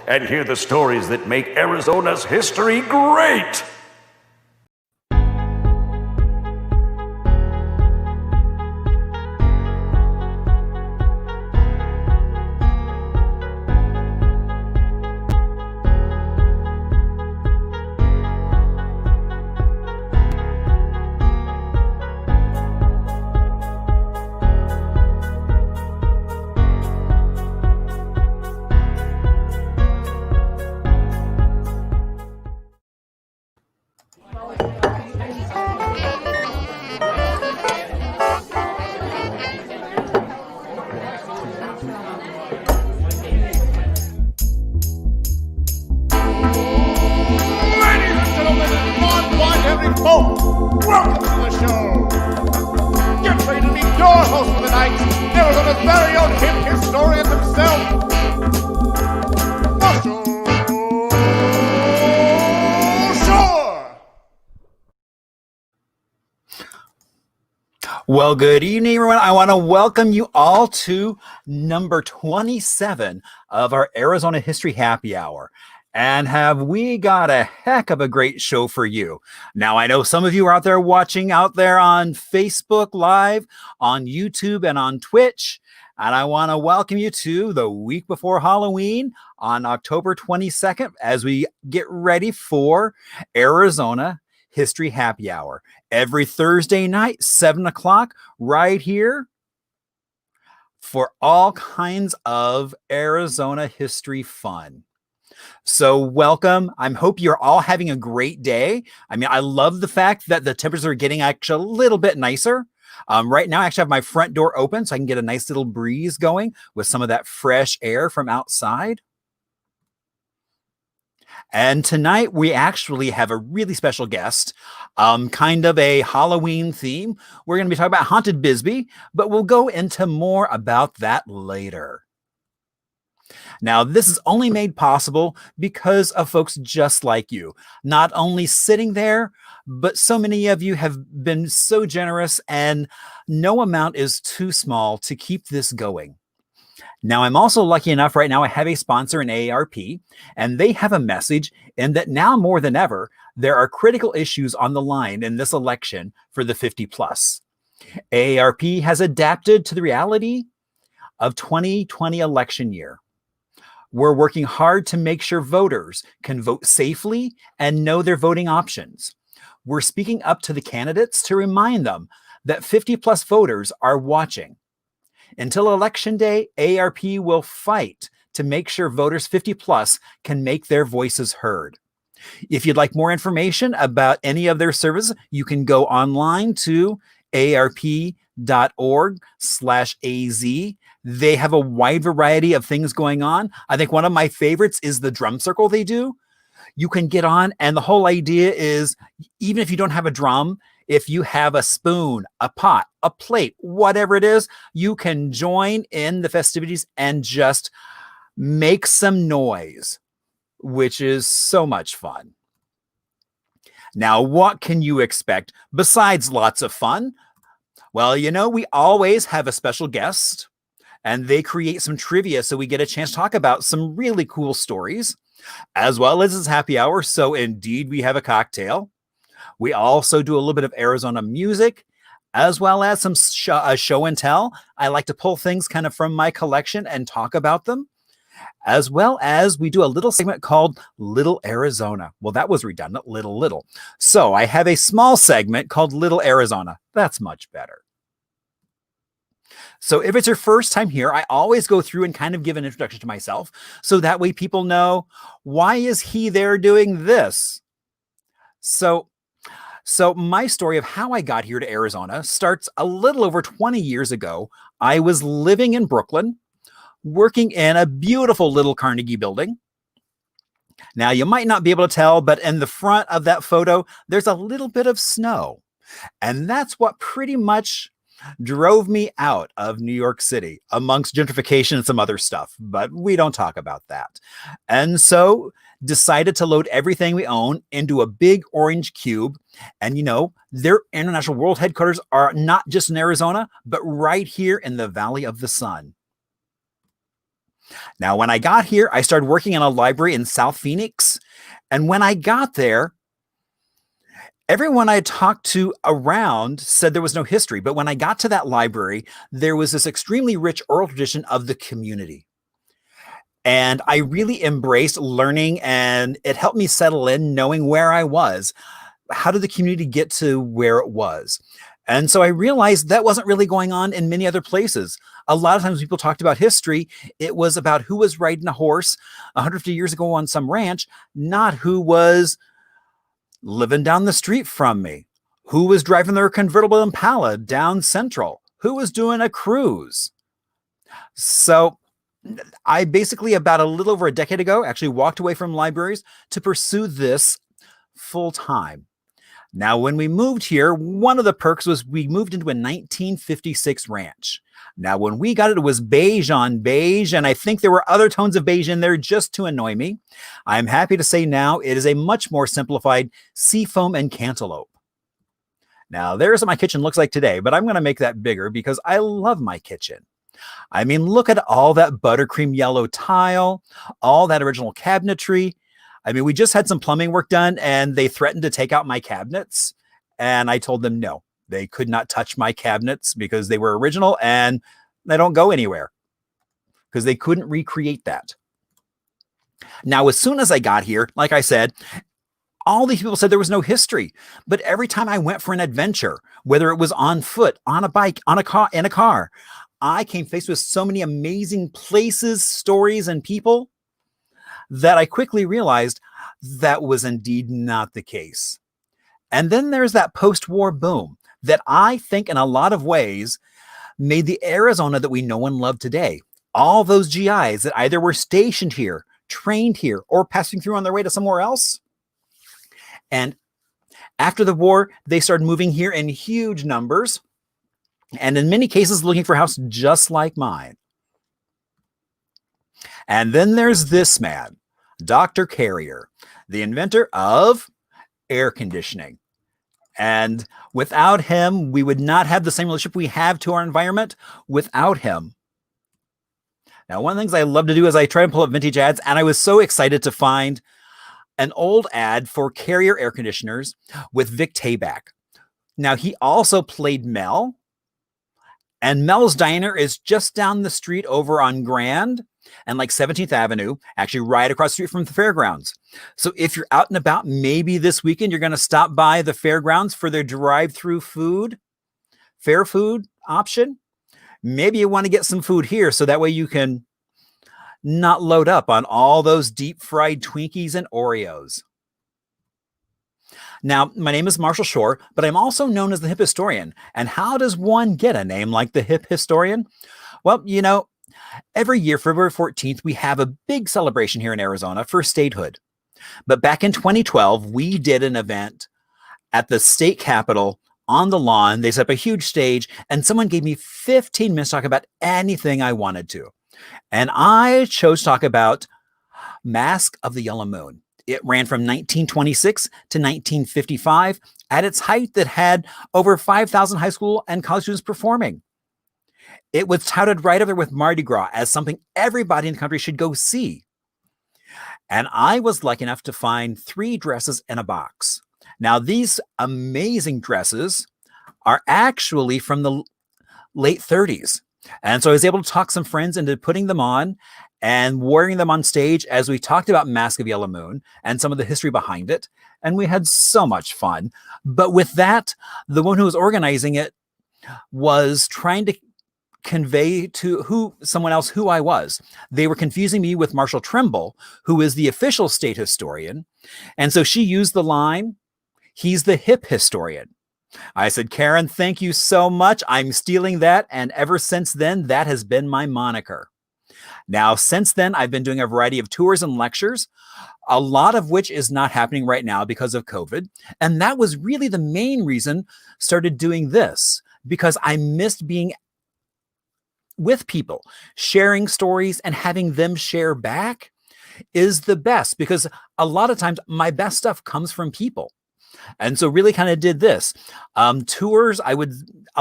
and hear the stories that make Arizona's history great. Well, good evening, everyone. I want to welcome you all to number 27 of our Arizona History Happy Hour. And have we got a heck of a great show for you. Now, I know some of you are out there watching out there on Facebook Live, on YouTube, and on Twitch. And I want to welcome you to the week before Halloween on October 22nd as we get ready for Arizona History Happy Hour. Every Thursday night, 7 o'clock, right here for all kinds of Arizona history fun. So welcome. I hope you're all having a great day. I mean, I love the fact that the temperatures are getting actually a little bit nicer. Right now, I actually have my front door open so I can get a nice little breeze going with some of that fresh air from outside. And tonight we actually have a really special guest, kind of a Halloween theme. We're going to be talking about Haunted Bisbee, but we'll go into more about that later. Now, this is only made possible because of folks just like you, not only sitting there, but so many of you have been so generous, and no amount is too small to keep this going. Now, I'm also lucky enough right now, I have a sponsor in AARP, and they have a message in that now more than ever, there are critical issues on the line in this election for the 50 plus. AARP has adapted to the reality of 2020 election year. We're working hard to make sure voters can vote safely and know their voting options. We're speaking up to the candidates to remind them that 50 plus voters are watching. Until Election Day, AARP will fight to make sure voters 50 plus can make their voices heard. If you'd like more information about any of their services, you can go online to aarp.org/AZ. They have a wide variety of things going on. I think one of my favorites is the drum circle they do. You can get on, and the whole idea is, even if you don't have a drum, if you have a spoon, a pot, a plate, whatever it is, you can join in the festivities and just make some noise, which is so much fun. Now, what can you expect besides lots of fun? Well, you know, we always have a special guest, and they create some trivia so we get a chance to talk about some really cool stories, as well as this happy hour. So indeed, we have a cocktail. We also do a little bit of Arizona music, as well as some show and tell. I like to pull things kind of from my collection and talk about them, as well as we do a little segment called Little Arizona. Well, that was redundant, little. So I have a small segment called Little Arizona. That's much better. So if it's your first time here, I always go through and kind of give an introduction to myself, so that way people know, why is he there doing this? So my story of how I got here to Arizona starts a little over 20 years ago. I was living in Brooklyn, working in a beautiful little Carnegie building. Now, you might not be able to tell, but in the front of that photo, there's a little bit of snow. And that's what pretty much drove me out of New York City, amongst gentrification and some other stuff, but we don't talk about that. And so decided to load everything we own into a big orange cube. And you know, their international world headquarters are not just in Arizona, but right here in the Valley of the Sun. Now, when I got here, I started working in a library in South Phoenix. And when I got there, everyone I talked to around said there was no history. But when I got to that library, there was this extremely rich oral tradition of the community. And I really embraced learning, and it helped me settle in knowing where I was. How did the community get to where it was? And so I realized that wasn't really going on in many other places. A lot of times people talked about history. It was about who was riding a horse 150 years ago on some ranch, not who was living down the street from me, who was driving their convertible Impala down Central, who was doing a cruise. So I basically, about a little over a decade ago, actually walked away from libraries to pursue this full time. Now, when we moved here, one of the perks was we moved into a 1956 ranch. Now, when we got it, it was beige on beige, and I think there were other tones of beige in there just to annoy me. I'm happy to say now it is a much more simplified seafoam and cantaloupe. Now, there's what my kitchen looks like today, but I'm going to make that bigger because I love my kitchen. I mean, look at all that buttercream yellow tile, all that original cabinetry. I mean, we just had some plumbing work done and they threatened to take out my cabinets. And I told them no, they could not touch my cabinets because they were original and they don't go anywhere because they couldn't recreate that. Now, as soon as I got here, like I said, all these people said there was no history. But every time I went for an adventure, whether it was on foot, on a bike, on a car, in a car, I came faced with so many amazing places, stories, and people that I quickly realized that was indeed not the case. And then there's that post-war boom that I think in a lot of ways made the Arizona that we know and love today. All those GIs that either were stationed here, trained here, or passing through on their way to somewhere else. And after the war, they started moving here in huge numbers. And in many cases, looking for a house just like mine. And then there's this man, Dr. Carrier, the inventor of air conditioning. And without him, we would not have the same relationship we have to our environment without him. Now, one of the things I love to do is I try to pull up vintage ads, and I was so excited to find an old ad for Carrier air conditioners with Vic Tayback. Now, he also played Mel. And Mel's Diner is just down the street over on Grand and like 17th Avenue, actually right across the street from the fairgrounds. So if you're out and about, maybe this weekend, you're going to stop by the fairgrounds for their drive-through food, fair food option. Maybe you want to get some food here so that way you can not load up on all those deep fried Twinkies and Oreos. Now, my name is Marshall Shore, but I'm also known as the Hip Historian. And how does one get a name like the Hip Historian? Well, you know, every year, February 14th, we have a big celebration here in Arizona for statehood. But back in 2012, we did an event at the state capitol on the lawn. They set up a huge stage, and someone gave me 15 minutes to talk about anything I wanted to. And I chose to talk about Mask of the Yellow Moon. It ran from 1926 to 1955. At its height, that had over 5,000 high school and college students performing. It was touted right up there with Mardi Gras as something everybody in the country should go see. And I was lucky enough to find 3 dresses in a box. Now, these amazing dresses are actually from the late 30s. And so I was able to talk some friends into putting them on and wearing them on stage as we talked about Mask of Yellow Moon and some of the history behind it. And we had so much fun. But with that, the one who was organizing it was trying to convey to someone else who I was. They were confusing me with Marshall Trimble, who is the official state historian. And so she used the line, "He's the hip historian." I said, "Karen, thank you so much. I'm stealing that." And ever since then, that has been my moniker. Now, since then, I've been doing a variety of tours and lectures, a lot of which is not happening right now because of COVID. And that was really the main reason I started doing this, because I missed being with people, sharing stories and having them share back is the best, because a lot of times my best stuff comes from people. And so really kind of did this. Tours, a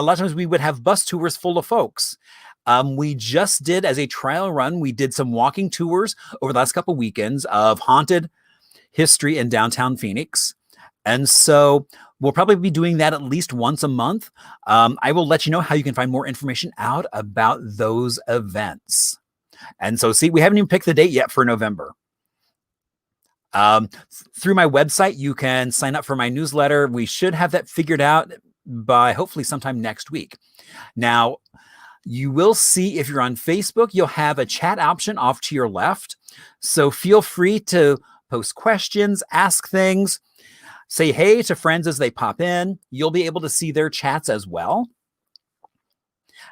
lot of times we would have bus tours full of folks. We just did, as a trial run, we did some walking tours over the last couple weekends of haunted history in downtown Phoenix. And so we'll probably be doing that at least once a month. I will let you know how you can find more information out about those events. And so, see, we haven't even picked the date yet for November. Through my website, you can sign up for my newsletter. We should have that figured out by hopefully sometime next week. Now, you will see if you're on Facebook, you'll have a chat option off to your left. So feel free to post questions, ask things, say hey to friends as they pop in. You'll be able to see their chats as well.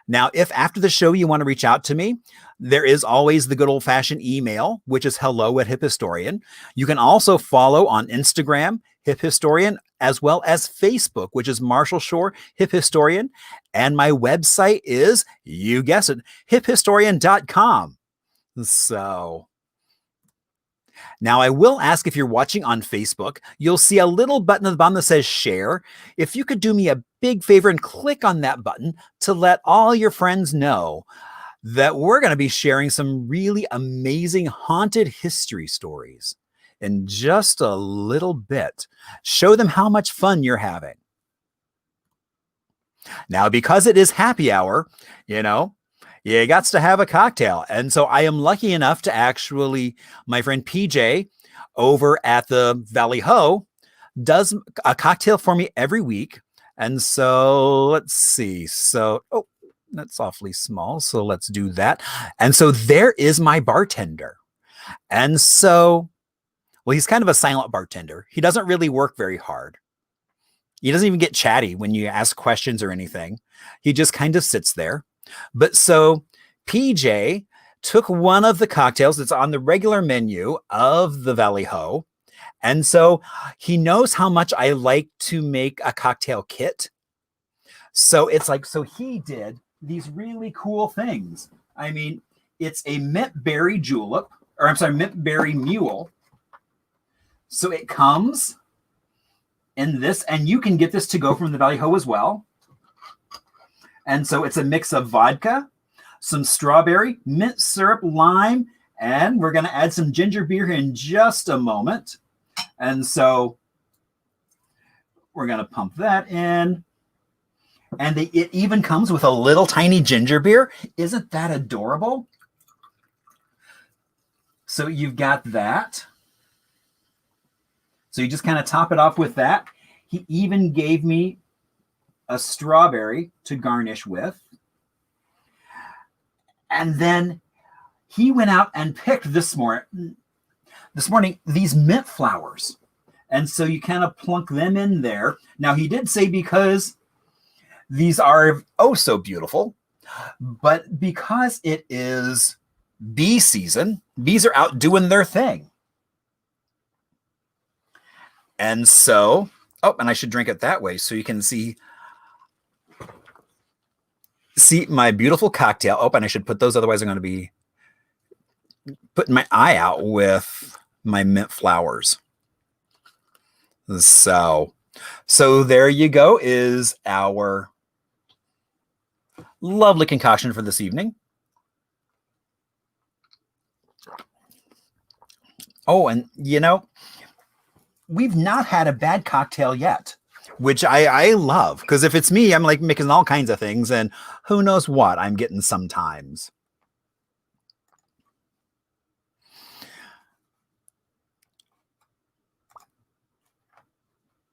Now, if after the show you want to reach out to me, there is always the good old-fashioned email, which is hello@hiphistorian. You can also follow on Instagram, Hip Historian, as well as Facebook, which is Marshall Shore Hip Historian. And my website is, you guessed it, hiphistorian.com. So now I will ask, if you're watching on Facebook, you'll see a little button at the bottom that says share. If you could do me a big favor and click on that button to let all your friends know that we're going to be sharing some really amazing haunted history stories in just a little bit. Show them how much fun you're having. Now, because it is happy hour, you got to have a cocktail. And so I am lucky enough to actually, my friend PJ over at the Valley Ho does a cocktail for me every week. And so let's see. So, that's awfully small. So let's do that. And so there is my bartender. And so, well, he's kind of a silent bartender. He doesn't really work very hard. He doesn't even get chatty when you ask questions or anything. He just kind of sits there. But so PJ took one of the cocktails that's on the regular menu of the Valley Ho. And so he knows how much I like to make a cocktail kit. So it's like, so he did these really cool things. I mean, it's a mint berry julep, or I'm sorry, mint berry mule. So it comes in this, and you can get this to go from the Valley Ho as well. And so it's a mix of vodka, some strawberry, mint syrup, lime, and we're going to add some ginger beer in just a moment. And so we're going to pump that in. And it even comes with a little tiny ginger beer. Isn't that adorable? So you've got that. So you just kind of top it off with that. He even gave me a strawberry to garnish with. And then he went out and picked this morning these mint flowers. And so you kind of plunk them in there. Now, he did say because these are so beautiful, but because it is bee season, bees are out doing their thing. And so, and I should drink it that way so you can see my beautiful cocktail. And I should put those, otherwise I'm going to be putting my eye out with my mint flowers. So there you go, is our lovely concoction for this evening. And we've not had a bad cocktail yet, which I love, because if it's me, I'm like making all kinds of things, and who knows what I'm getting sometimes.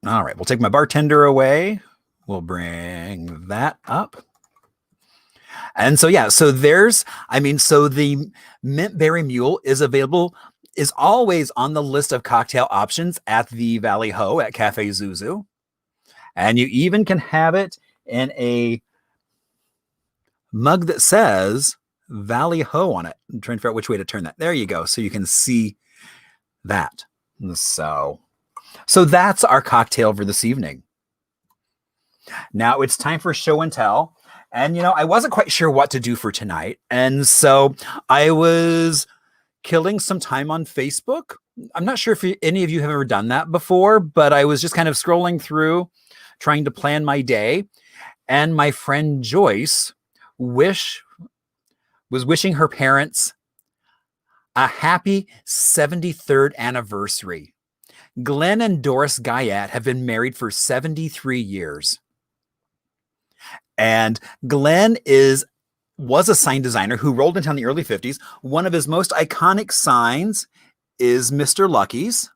All right, we'll take my bartender away. We'll bring that up. And so, so the mint berry mule is always on the list of cocktail options at the Valley Ho at Cafe Zuzu. And you even can have it in a mug that says Valley Ho on it. I'm trying to figure out which way to turn that. There you go. So you can see that. So that's our cocktail for this evening. Now it's time for show and tell. And, I wasn't quite sure what to do for tonight. And so I was killing some time on Facebook. I'm not sure if any of you have ever done that before, but I was just kind of scrolling through, trying to plan my day. And my friend Joyce was wishing her parents a happy 73rd anniversary. Glenn and Doris Guyette have been married for 73 years. And Glenn was a sign designer who rolled in town in the early 50s. One of his most iconic signs is Mr. Lucky's.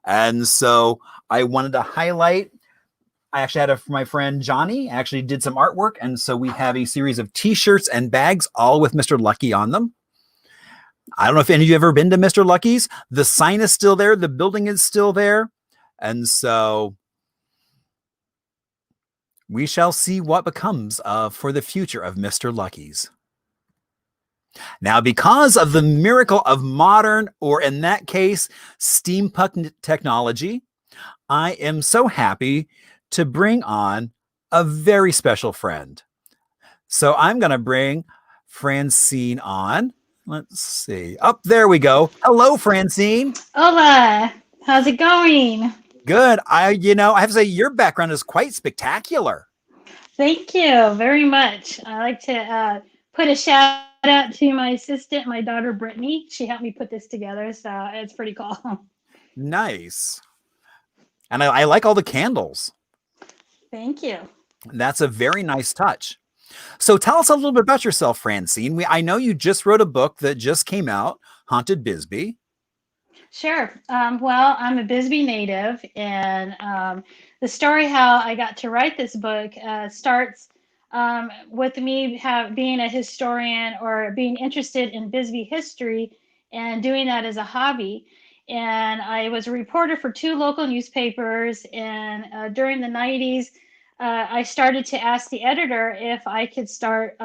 And so I wanted to highlight, I actually had my friend Johnny actually did some artwork. And so we have a series of t-shirts and bags, all with Mr. Lucky on them. I don't know if any of you have ever been to Mr. Lucky's. The sign is still there. The building is still there. And so we shall see what becomes for the future of Mr. Lucky's. Now, because of the miracle of modern, or in that case, steampunk technology, I am so happy to bring on a very special friend. So I'm going to bring Francine on. Let's see. There we go. Hello, Francine. Hola. How's it going? Good. I have to say your background is quite spectacular. Thank you very much. I like to put a shout out to my assistant, my daughter, Brittany. She helped me put this together, so it's pretty cool. Nice. And I like all the candles. Thank you. That's a very nice touch. So tell us a little bit about yourself, Francine. I know you just wrote a book that just came out, Haunted Bisbee. Sure. Well, I'm a Bisbee native, and the story how I got to write this book starts with me being a historian or being interested in Bisbee history and doing that as a hobby. And I was a reporter for 2 local newspapers, and during the 90s, I started to ask the editor if I could start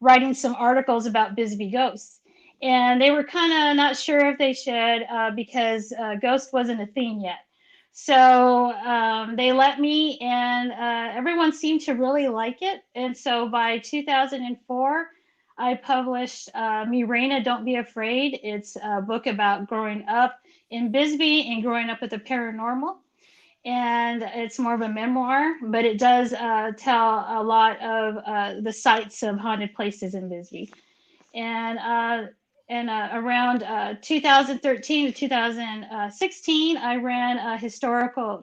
writing some articles about Bisbee ghosts. And they were kind of not sure if they should because ghost wasn't a theme yet. So they let me, and everyone seemed to really like it. And so by 2004, I published Llorona, Don't Be Afraid. It's a book about growing up in Bisbee and growing up with the paranormal. And it's more of a memoir, but it does tell a lot of the sites of haunted places in Bisbee. And around 2013 to 2016, I ran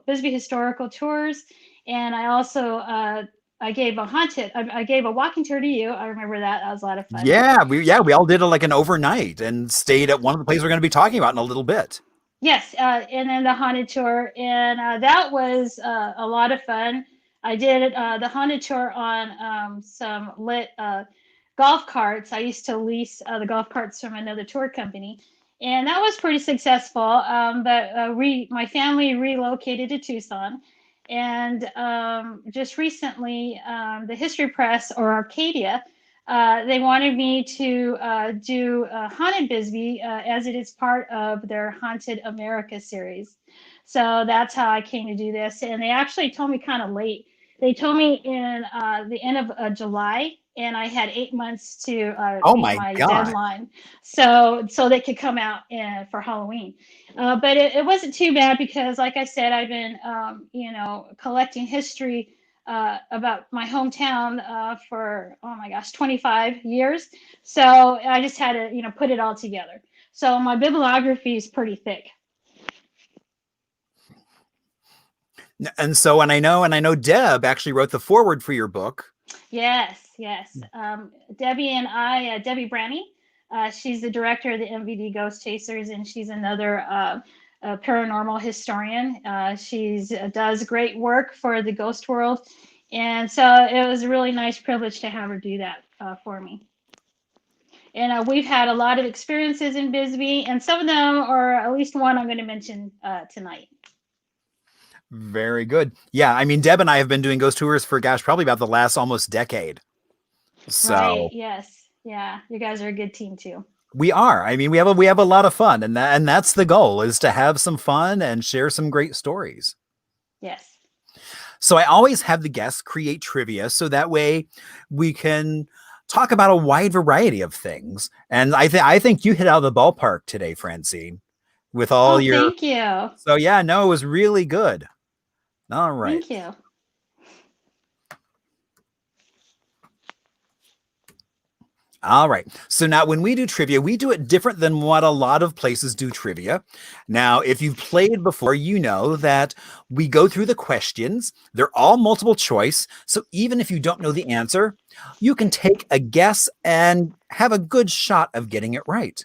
Bisbee historical tours, and I also I gave a walking tour to you. I remember that. That was a lot of fun. Yeah, we all did like an overnight and stayed at one of the places we're going to be talking about in a little bit. Yes, and then the haunted tour, and that was a lot of fun. I did the haunted tour on some lit golf carts. I used to lease the golf carts from another tour company, and that was pretty successful. But my family relocated to Tucson, and just recently, the History Press, or Arcadia, they wanted me to do Haunted Bisbee as it is part of their Haunted America series. So that's how I came to do this. And they actually told me kind of late. They told me in the end of July, and I had 8 months to meet my deadline. So they could come out for Halloween. But it wasn't too bad because, like I said, I've been, collecting history about my hometown for, 25 years. So I just had to, put it all together. So my bibliography is pretty thick. And so, and I know Deb actually wrote the foreword for your book. Yes. Debbie and I, Debbie Branny, she's the director of the MVD Ghost Chasers, and she's another paranormal historian. She does great work for the ghost world. And so it was a really nice privilege to have her do that for me. And we've had a lot of experiences in Bisbee, and some of them, or at least one, I'm going to mention tonight. Very good. Yeah, I mean, Deb and I have been doing ghost tours for, probably about the last almost decade. So right. Yes. Yeah. You guys are a good team too. We are. I mean, we have a lot of fun, and that's the goal, is to have some fun and share some great stories. Yes. So I always have the guests create trivia, so that way we can talk about a wide variety of things. And I think you hit out of the ballpark today, Francine, with all your. Thank you. So yeah, no, it was really good. All right. Thank you. All right. So now when we do trivia, we do it different than what a lot of places do trivia. Now, if you've played before, you know that we go through the questions. They're all multiple choice. So even if you don't know the answer, you can take a guess and have a good shot of getting it right.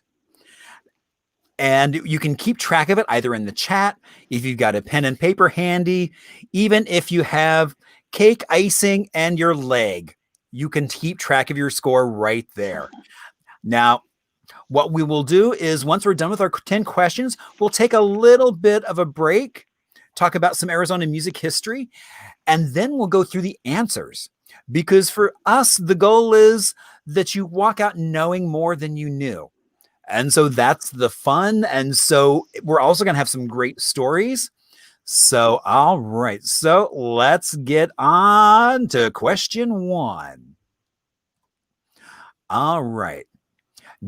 And you can keep track of it either in the chat, if you've got a pen and paper handy, even if you have cake icing and your leg. You can keep track of your score right there. Now, what we will do is once we're done with our 10 questions, we'll take a little bit of a break, talk about some Arizona music history, and then we'll go through the answers. Because for us, the goal is that you walk out knowing more than you knew. And so that's the fun. And so we're also going to have some great stories. So, all right. So let's get on to question 1. All right.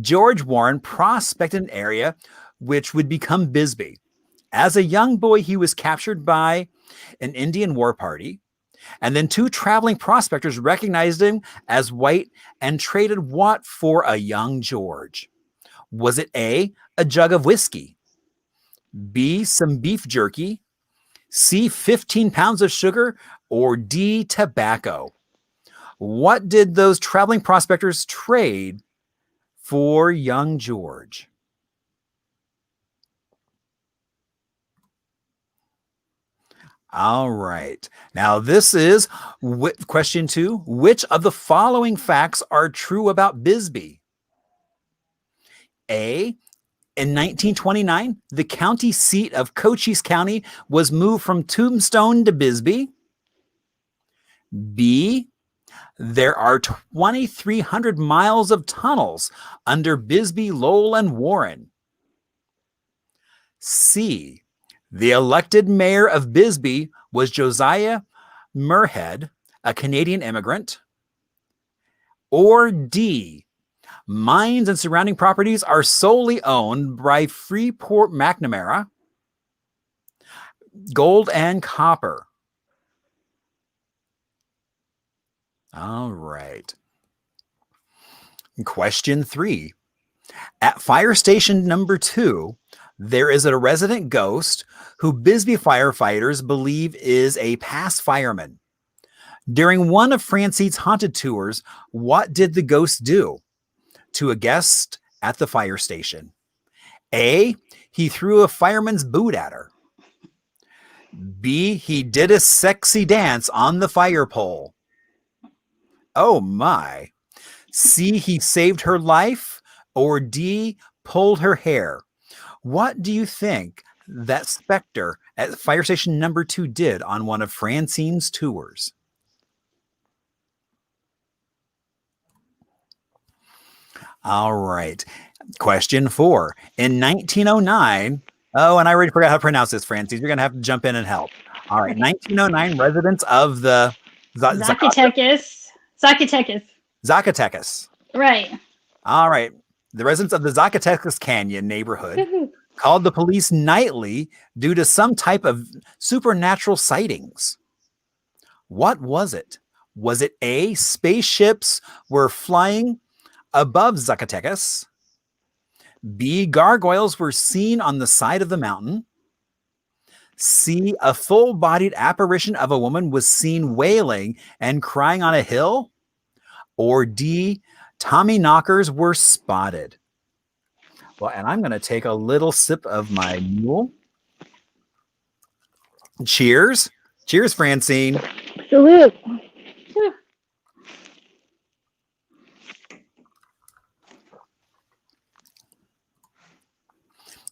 George Warren prospected an area which would become Bisbee. As a young boy, he was captured by an Indian war party, and then 2 traveling prospectors recognized him as white and traded what for a young George? Was it A, a jug of whiskey, B, some beef jerky, C, 15 pounds of sugar, or D, tobacco? What did those traveling prospectors trade for young George? All right. Now, this is question 2. Which of the following facts are true about Bisbee? A, in 1929, the county seat of Cochise County was moved from Tombstone to Bisbee. B, there are 2,300 miles of tunnels under Bisbee, Lowell, and Warren. C, the elected mayor of Bisbee was Josiah Murihead, a Canadian immigrant. Or D, mines and surrounding properties are solely owned by Freeport McNamara, gold and copper. All right. Question 3. At fire station number 2, there is a resident ghost who Bisbee firefighters believe is a past fireman. During one of Francine's haunted tours, what did the ghost do to a guest at the fire station? A, he threw a fireman's boot at her. B, he did a sexy dance on the fire pole. Oh my. C, he saved her life. Or D, pulled her hair. What do you think that specter at fire station number 2 did on one of Francine's tours? All right. Question 4. In 1909, oh, and I already forgot how to pronounce this, Francine. You're going to have to jump in and help. All right. 1909, residents of the Zacatecas. Right. All right. The residents of the Zacatecas Canyon neighborhood called the police nightly due to some type of supernatural sightings. What was it? Was it A, spaceships were flying above Zacatecas? B, gargoyles were seen on the side of the mountain? C, a full-bodied apparition of a woman was seen wailing and crying on a hill? Or D, Tommyknockers were spotted? Well, and I'm going to take a little sip of my mule. Cheers. Cheers, Francine. Salute.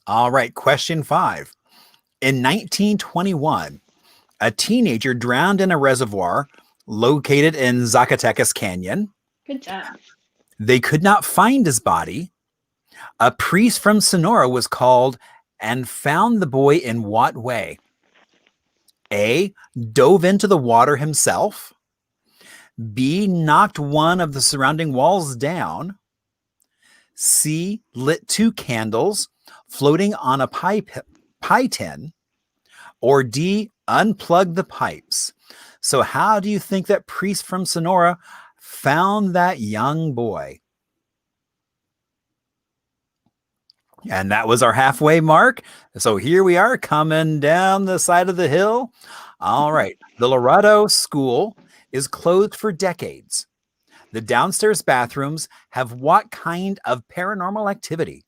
All right. Question 5. In 1921, a teenager drowned in a reservoir located in Zacatecas Canyon. Good job. They could not find his body. A priest from Sonora was called and found the boy in what way? A, dove into the water himself. B, knocked one of the surrounding walls down. C, lit 2 candles floating on a pie tin. Or D, unplugged the pipes. So how do you think that priest from Sonora found that young boy? And that was our halfway mark. So here we are coming down the side of the hill. All right. The Lowell School is closed for decades. The downstairs bathrooms have what kind of paranormal activity?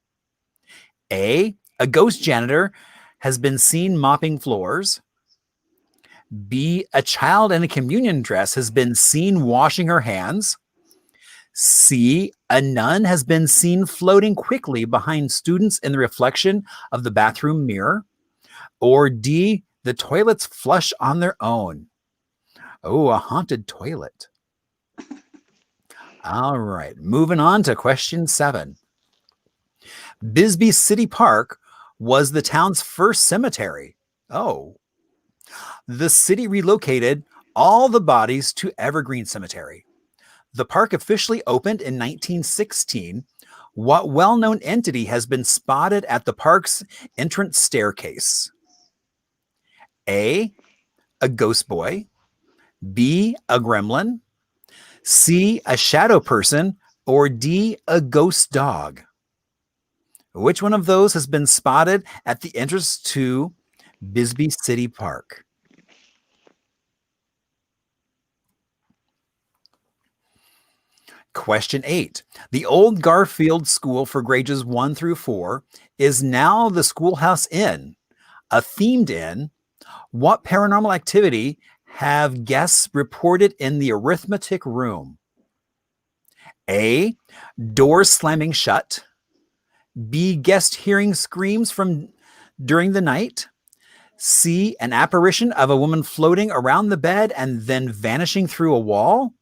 A ghost janitor has been seen mopping floors. B, a child in a communion dress has been seen washing her hands. C, a nun has been seen floating quickly behind students in the reflection of the bathroom mirror. Or D, the toilets flush on their own. Oh, a haunted toilet. All right, moving on to question 7. Bisbee City Park was the town's first cemetery. Oh. The city relocated all the bodies to Evergreen Cemetery. The park officially opened in 1916. What well-known entity has been spotted at the park's entrance staircase? A, a ghost boy. B, a gremlin. C, a shadow person. Or D, a ghost dog. Which one of those has been spotted at the entrance to Bisbee City Park? Question 8. The old Garfield School for grades 1 through 4 is now the Schoolhouse Inn, a themed inn. What paranormal activity have guests reported in the Arithmetic Room? A, doors slamming shut. B, guest hearing screams from during the night. C, an apparition of a woman floating around the bed and then vanishing through a wall.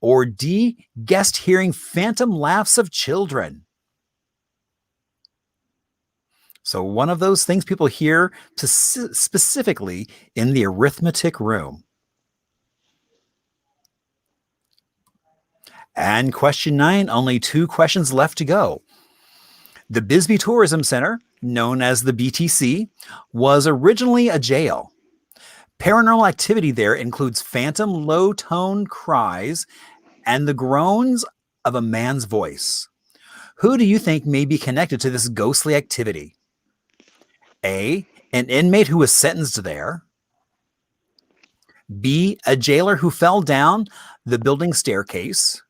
Or D, guest hearing phantom laughs of children. So one of those things people hear specifically in the Arithmetic Room. And question 9, only 2 questions left to go. The Bisbee Tourism Center, known as the BTC, was originally a jail. Paranormal activity there includes phantom low-tone cries and the groans of a man's voice. Who do you think may be connected to this ghostly activity? A, an inmate who was sentenced there. B, a jailer who fell down the building staircase.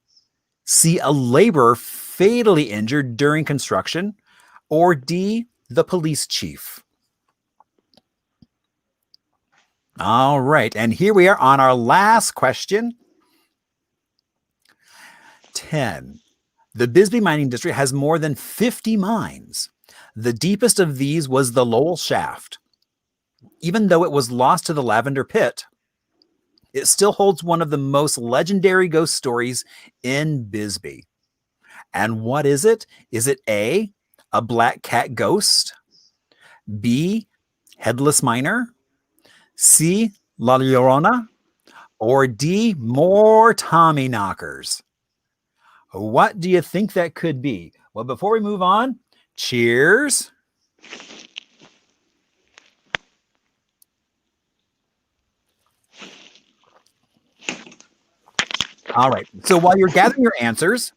C, a laborer fatally injured during construction. Or D, the police chief. All right, and here we are on our last question. 10. The Bisbee mining district has more than 50 mines. The deepest of these was the Lowell Shaft. Even though it was lost to the Lavender Pit, it still holds one of the most legendary ghost stories in Bisbee. And what is it? Is it A, a black cat ghost? B, headless miner? C, La Llorona? Or D, more Tommyknockers? What do you think that could be? Well, before we move on, cheers. All right. So while you're gathering your answers,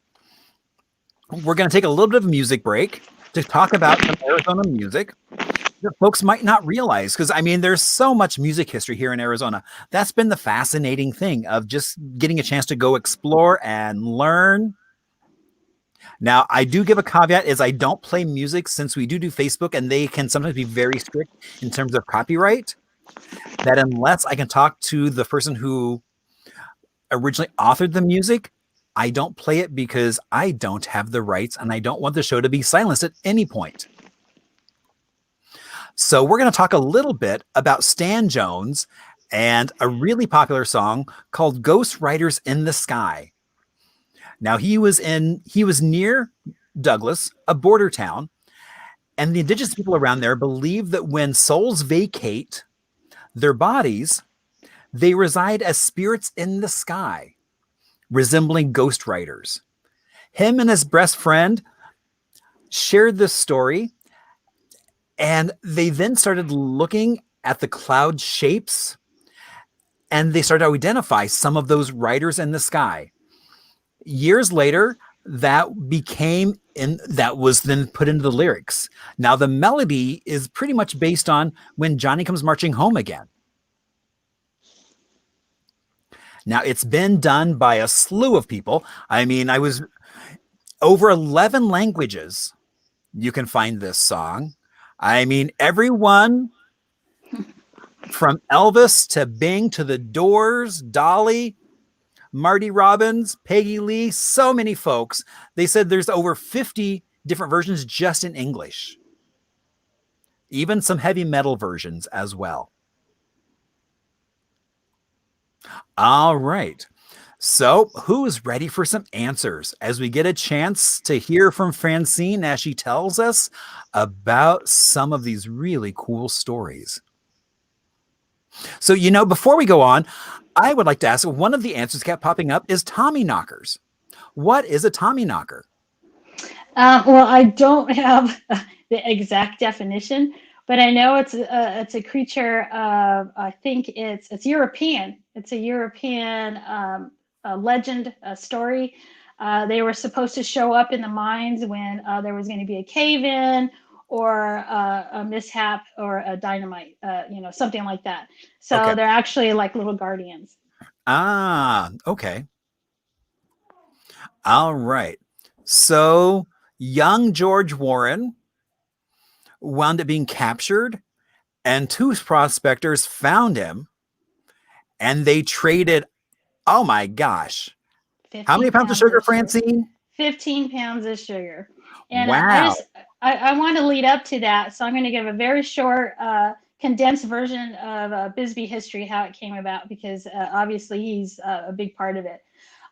we're going to take a little bit of a music break to talk about some Arizona music that folks might not realize. Because, I mean, there's so much music history here in Arizona. That's been the fascinating thing of just getting a chance to go explore and learn. Now, I do give a caveat is I don't play music since we do Facebook, and they can sometimes be very strict in terms of copyright, that unless I can talk to the person who originally authored the music, I don't play it because I don't have the rights and I don't want the show to be silenced at any point. So we're going to talk a little bit about Stan Jones and a really popular song called Ghost Riders in the Sky. Now he was near Douglas, a border town, and the indigenous people around there believe that when souls vacate their bodies, they reside as spirits in the sky, resembling ghost riders. Him and his best friend shared this story, and they then started looking at the cloud shapes, and they started to identify some of those riders in the sky. Years later, that was then put into the lyrics. Now the melody is pretty much based on When Johnny Comes Marching Home Again. Now it's been done by a slew of people. I mean, I was over 11 languages. You can find this song. I mean, everyone from Elvis to Bing to the Doors, Dolly, Marty Robbins, Peggy Lee, so many folks. They said there's over 50 different versions just in English. Even some heavy metal versions as well. All right. So who's ready for some answers as we get a chance to hear from Francine as she tells us about some of these really cool stories? So, before we go on, I would like to ask, one of the answers kept popping up is Tommyknockers. What is a Tommyknocker? Well, I don't have the exact definition, but I know it's a creature of, I think it's European. It's a European a legend, a story. They were supposed to show up in the mines when there was going to be a cave-in or a mishap or a dynamite, something like that. So Okay. they're actually like little guardians. Ah, okay. All right. So young George Warren wound up being captured, and two prospectors found him, and they traded, oh my gosh, how many pounds of sugar, Francine? 15 pounds of sugar. And wow. I want to lead up to that, so I'm going to give a very short, condensed version of Bisbee history, how it came about, because obviously he's a big part of it.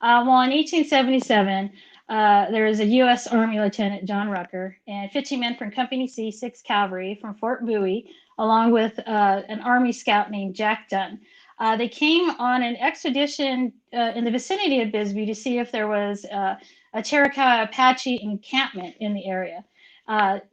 Well, in 1877, there was a U.S. Army Lieutenant, John Rucker, and 15 men from Company C, 6th Cavalry from Fort Bowie, along with an Army scout named Jack Dunn. They came on an expedition in the vicinity of Bisbee to see if there was a Cherokee Apache encampment in the area.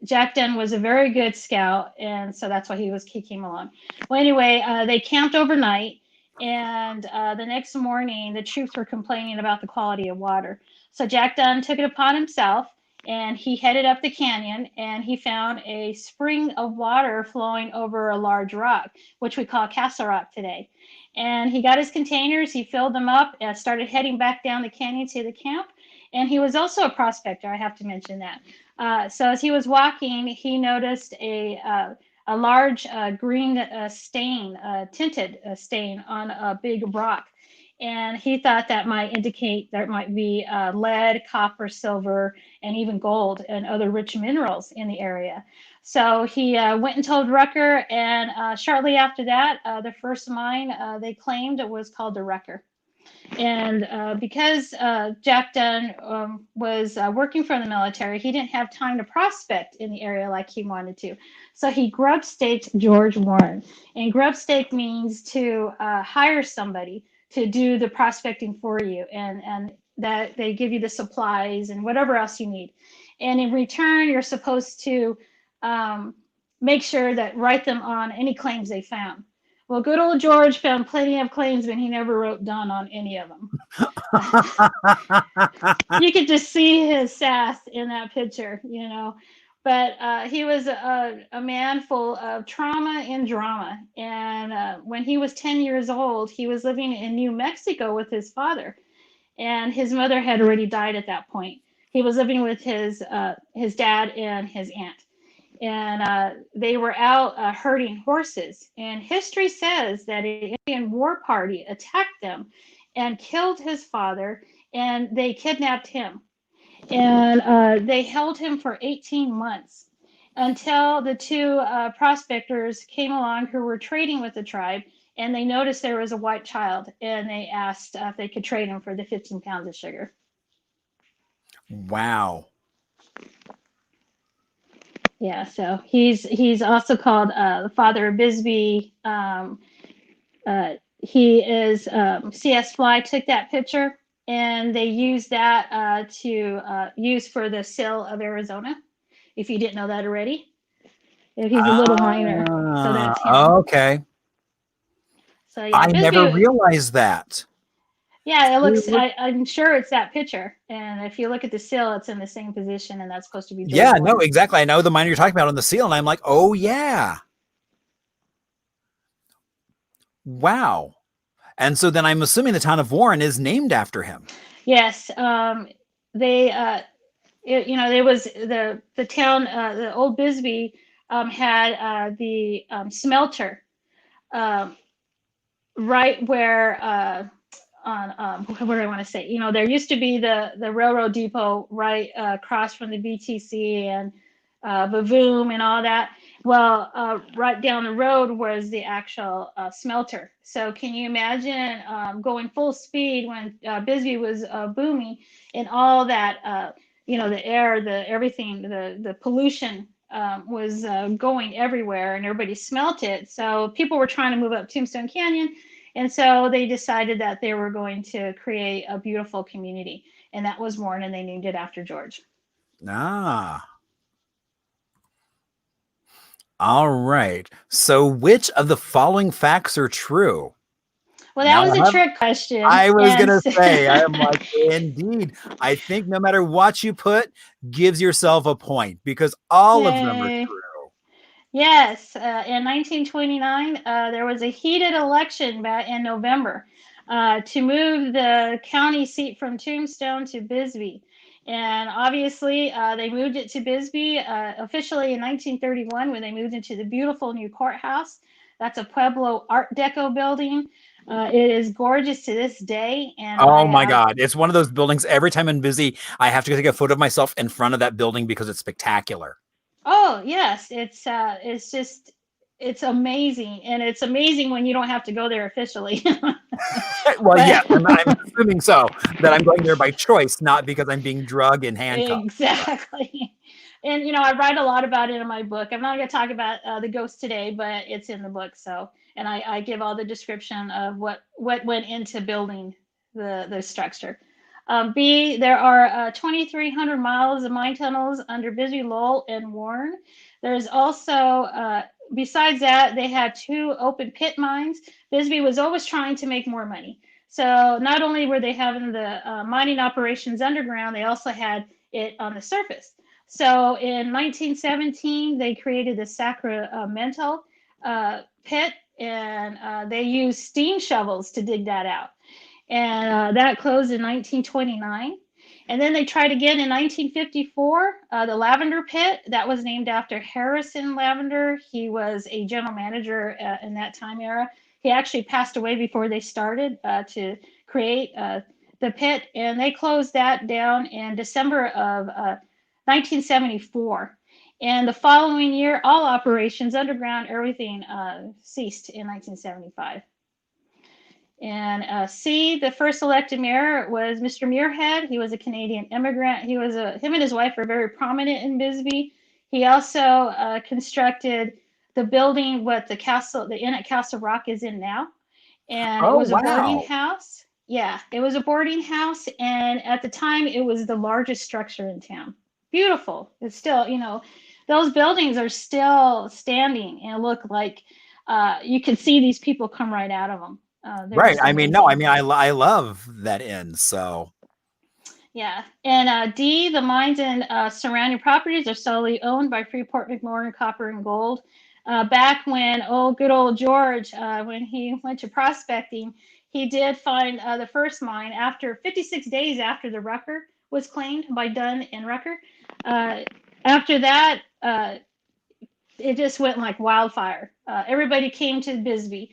Jack Dunn was a very good scout, and so that's why he came along. Well, anyway, they camped overnight, and the next morning, the troops were complaining about the quality of water. So Jack Dunn took it upon himself, and he headed up the canyon, and he found a spring of water flowing over a large rock, which we call Castle Rock today. And he got his containers, he filled them up, and started heading back down the canyon to the camp. And he was also a prospector, I have to mention that. So as he was walking, he noticed a large green stain, tinted stain on a big rock. And he thought that might indicate there might be lead, copper, silver, and even gold and other rich minerals in the area. So he went and told Rucker, and shortly after that, the first mine they claimed was called the Rucker. And because Jack Dunn was working for the military, he didn't have time to prospect in the area like he wanted to. So he grub staked George Warren. And grub stake means to hire somebody to do the prospecting for you, and that they give you the supplies and whatever else you need. And in return, you're supposed to make sure that write them on any claims they found. Well, good old George found plenty of claims, but he never wrote down on any of them. You could just see his sass in that picture, But he was a man full of trauma and drama. And when he was 10 years old, he was living in New Mexico with his father. And his mother had already died at that point. He was living with his dad and his aunt. And they were out herding horses. And history says that an Indian war party attacked them and killed his father, and they kidnapped him. And they held him for 18 months until the two prospectors came along who were trading with the tribe, and they noticed there was a white child, and they asked if they could trade him for the 15 pounds of sugar. Wow. Yeah, so he's also called the father of Bisbee. He is C.S. Fly took that picture, and they used that to use for the Sill of Arizona. If you didn't know that already, if he's a little miner, so that's him. Okay. So yeah, I Bisbee, never realized that. Yeah, it looks. I'm sure it's that picture. And if you look at the seal, it's in the same position, and that's supposed to be George Yeah, no, Warren. exactly. I know the mine you're talking about on the seal, and I'm like, oh yeah, wow. And so then I'm assuming the town of Warren is named after him. Yes, they. There was the town, the old Bisbee had the smelter um, right where on what do I want to say? There used to be the railroad depot right across from the BTC and Bavoom and all that. Well, right down the road was the actual smelter. So can you imagine going full speed when Bisbee was booming and all that, the air, the everything, the pollution was going everywhere and everybody smelt it. So people were trying to move up Tombstone Canyon. And so they decided that they were going to create a beautiful community. And that was Warren, and they named it after George. Ah. All right. So which of the following facts are true? Well, that was a trick question. I was going to say, I am like, indeed. I think no matter what you put, gives yourself a point because all of them are true. Yes. In 1929, there was a heated election back in November to move the county seat from Tombstone to Bisbee. And obviously, they moved it to Bisbee officially in 1931 when they moved into the beautiful new courthouse. That's a Pueblo Art Deco building. It is gorgeous to this day. And oh my God. It's one of those buildings. Every time I'm busy, I have to take a photo of myself in front of that building because it's spectacular. Oh yes, it's amazing, and it's amazing when you don't have to go there officially. Well, yeah, I'm assuming so, that I'm going there by choice, not because I'm being drugged and handcuffed. Exactly. And I write a lot about it in my book. I'm not going to talk about the ghost today, but it's in the book. So, and I give all the description of what went into building the structure. B, there are 2,300 miles of mine tunnels under Bisbee, Lowell, and Warren. There's also, besides that, they had 2 open pit mines. Bisbee was always trying to make more money. So not only were they having the mining operations underground, they also had it on the surface. So in 1917, they created the Sacramento pit, and they used steam shovels to dig that out. And that closed in 1929. And then they tried again in 1954, the Lavender Pit. That was named after Harrison Lavender. He was a general manager in that time era. He actually passed away before they started to create the pit. And they closed that down in December of 1974. And the following year, all operations, underground, everything ceased in 1975. And C, the first elected mayor was Mr. Murihead. He was a Canadian immigrant. Him and his wife were very prominent in Bisbee. He also constructed the building what the inn at Castle Rock is in now. And it was a boarding house. Yeah, it was a boarding house. And at the time, it was the largest structure in town. Beautiful. It's still, those buildings are still standing and look like you can see these people come right out of them. Right. I mean, no, I mean, I love that inn. So. Yeah. And D, the mines and surrounding properties are solely owned by Freeport, McMoran, Copper, and Gold. Back when good old George, when he went to prospecting, he did find the first mine after 56 days after the Rucker was claimed by Dunn and Rucker. After that, it just went like wildfire. Everybody came to Bisbee.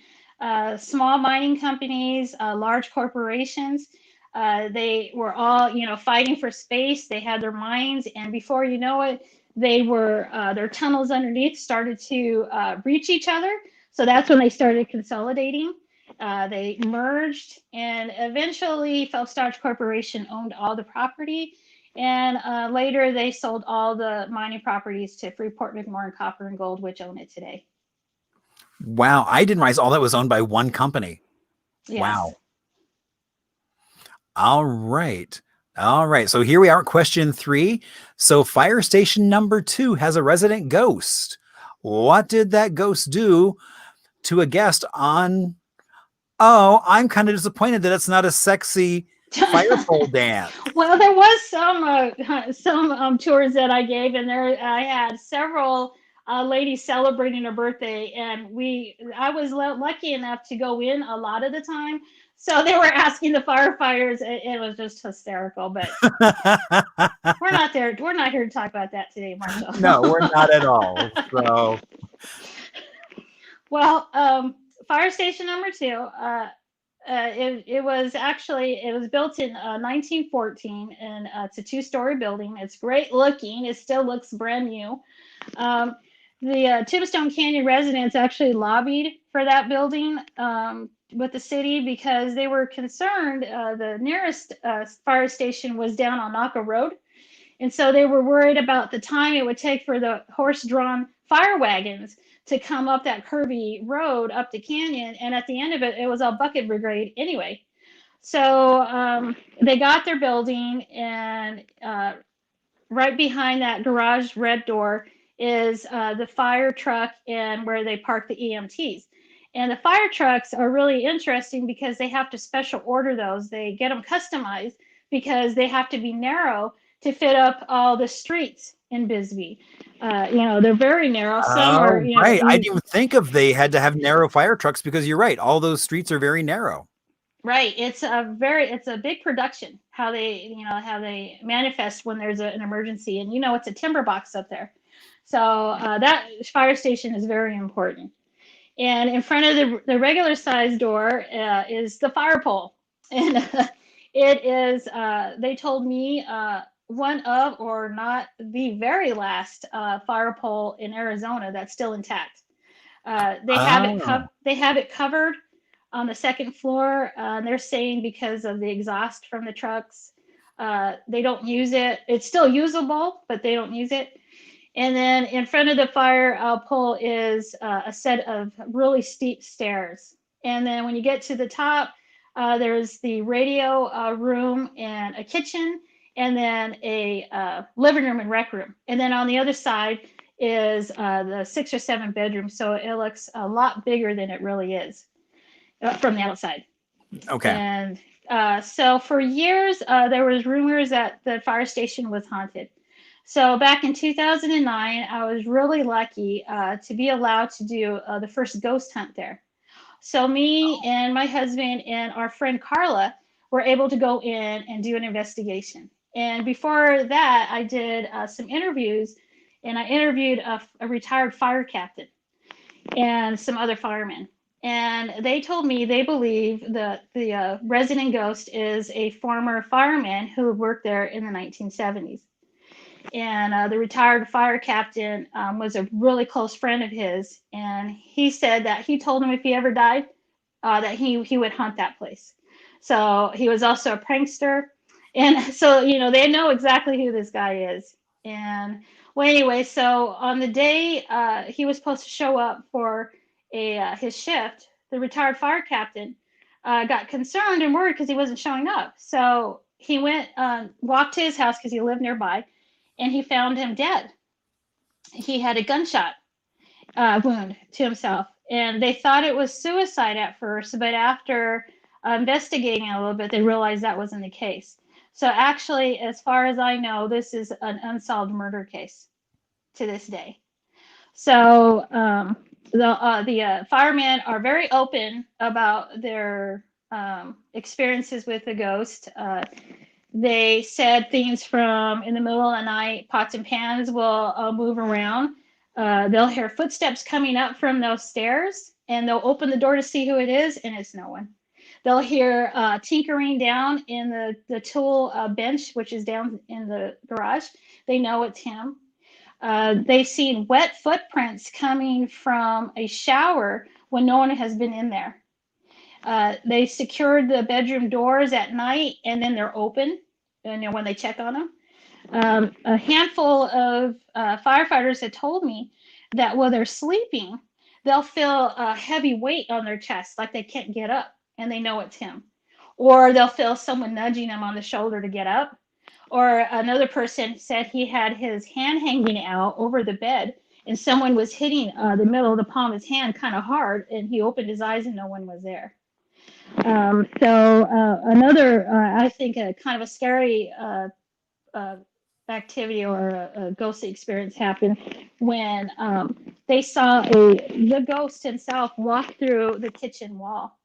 Small mining companies, large corporations. They were all, fighting for space. They had their mines, and before you know it, they were their tunnels underneath started to breach each other. So that's when they started consolidating. They merged, and eventually Phelps Dodge Corporation owned all the property. And later they sold all the mining properties to Freeport, McMoran, Copper, and Gold, which own it today. Wow, I didn't realize all that was owned by one company. Yes. Wow. All right. All right. So here we are at question 3. So fire station number 2 has a resident ghost. What did that ghost do to a guest on Oh, I'm kind of disappointed that it's not a sexy fire pole dance. Well, there was some tours that I gave, and there I had several ladies celebrating a birthday, and I was lucky enough to go in a lot of the time. So they were asking the firefighters. It was just hysterical, but we're not there. We're not here to talk about that today, Marshall. No, we're not at all. So, well, fire station number two. It was built in 1914, and it's a two-story building. It's great looking. It still looks brand new. The Tombstone Canyon residents actually lobbied for that building with the city because they were concerned. The nearest fire station was down on Naka Road, and so they were worried about the time it would take for the horse-drawn fire wagons to come up that curvy road up the canyon. And at the end of it, it was all bucket brigade anyway. So they got their building, and right behind that garage red door is the fire truck and where they park the EMTs. And the fire trucks are really interesting because they have to special order those. They get them customized because they have to be narrow to fit up all the streets in Bisbee. They're very narrow. Some are, right. I didn't even think of they had to have narrow fire trucks because you're right. All those streets are very narrow. Right. It's a big production how they manifest when there's an emergency, and it's a timber box up there. So that fire station is very important. And in front of the regular size door is the fire pole, and it is. They told me one of, or not the very last fire pole in Arizona that's still intact. They have it covered on the second floor. They're saying because of the exhaust from the trucks, they don't use it. It's still usable, but they don't use it. And then in front of the fire pole is a set of really steep stairs. And then when you get to the top, there's the radio room and a kitchen, and then a living room and rec room. And then on the other side is the 6 or 7 bedrooms. So it looks a lot bigger than it really is from the outside. Okay. And so for years, there was rumors that the fire station was haunted. So back in 2009, I was really lucky to be allowed to do the first ghost hunt there. So me and my husband and our friend Carla were able to go in and do an investigation. And before that, I did some interviews, and I interviewed a retired fire captain and some other firemen. And they told me they believe that the resident ghost is a former fireman who worked there in the 1970s. And the retired fire captain was a really close friend of his, and he said that he told him if he ever died, that he would haunt that place. So he was also a prankster, and so they know exactly who this guy is. And well, anyway, so on the day he was supposed to show up for his shift, the retired fire captain got concerned and worried because he wasn't showing up. So he went walked to his house because he lived nearby, and he found him dead. He had a gunshot wound to himself, and they thought it was suicide at first, but after investigating a little bit, they realized that wasn't the case. So actually, as far as I know, this is an unsolved murder case to this day. So the firemen are very open about their experiences with the ghost. They said things from in the middle of the night, pots and pans will move around. They'll hear footsteps coming up from those stairs, and they'll open the door to see who it is, and it's no one. They'll hear tinkering down in the tool bench, which is down in the garage. They know it's him. They've seen wet footprints coming from a shower when no one has been in there. They secured the bedroom doors at night, and then they're open when they check on them. A handful of firefighters had told me that while they're sleeping, they'll feel a heavy weight on their chest, like they can't get up, and they know it's him. Or they'll feel someone nudging them on the shoulder to get up. Or another person said he had his hand hanging out over the bed, and someone was hitting the middle of the palm of his hand kind of hard, and he opened his eyes and no one was there. Another, I think, a kind of a scary uh, activity or a ghostly experience happened when they saw the ghost himself walk through the kitchen wall,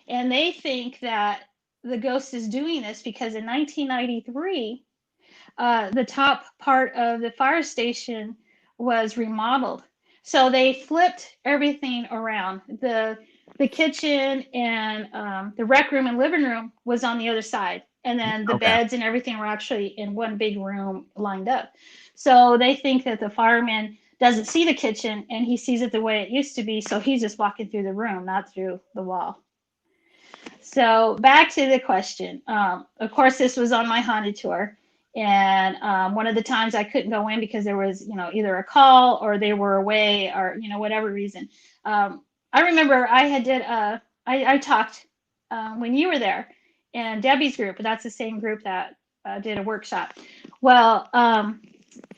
and they think that the ghost is doing this because in 1993, the top part of the fire station was remodeled. So they flipped everything around. The kitchen and the rec room and living room was on the other side. And then the Okay. beds and everything were actually in one big room lined up. So they think that the fireman doesn't see the kitchen and he sees it the way it used to be. So he's just walking through the room, not through the wall. So back to the question. Of course, this was on my haunted tour. And one of the times I couldn't go in because there was, either a call or they were away or, whatever reason. I remember I talked when you were there and Debbie's group, but that's the same group that did a workshop. Well,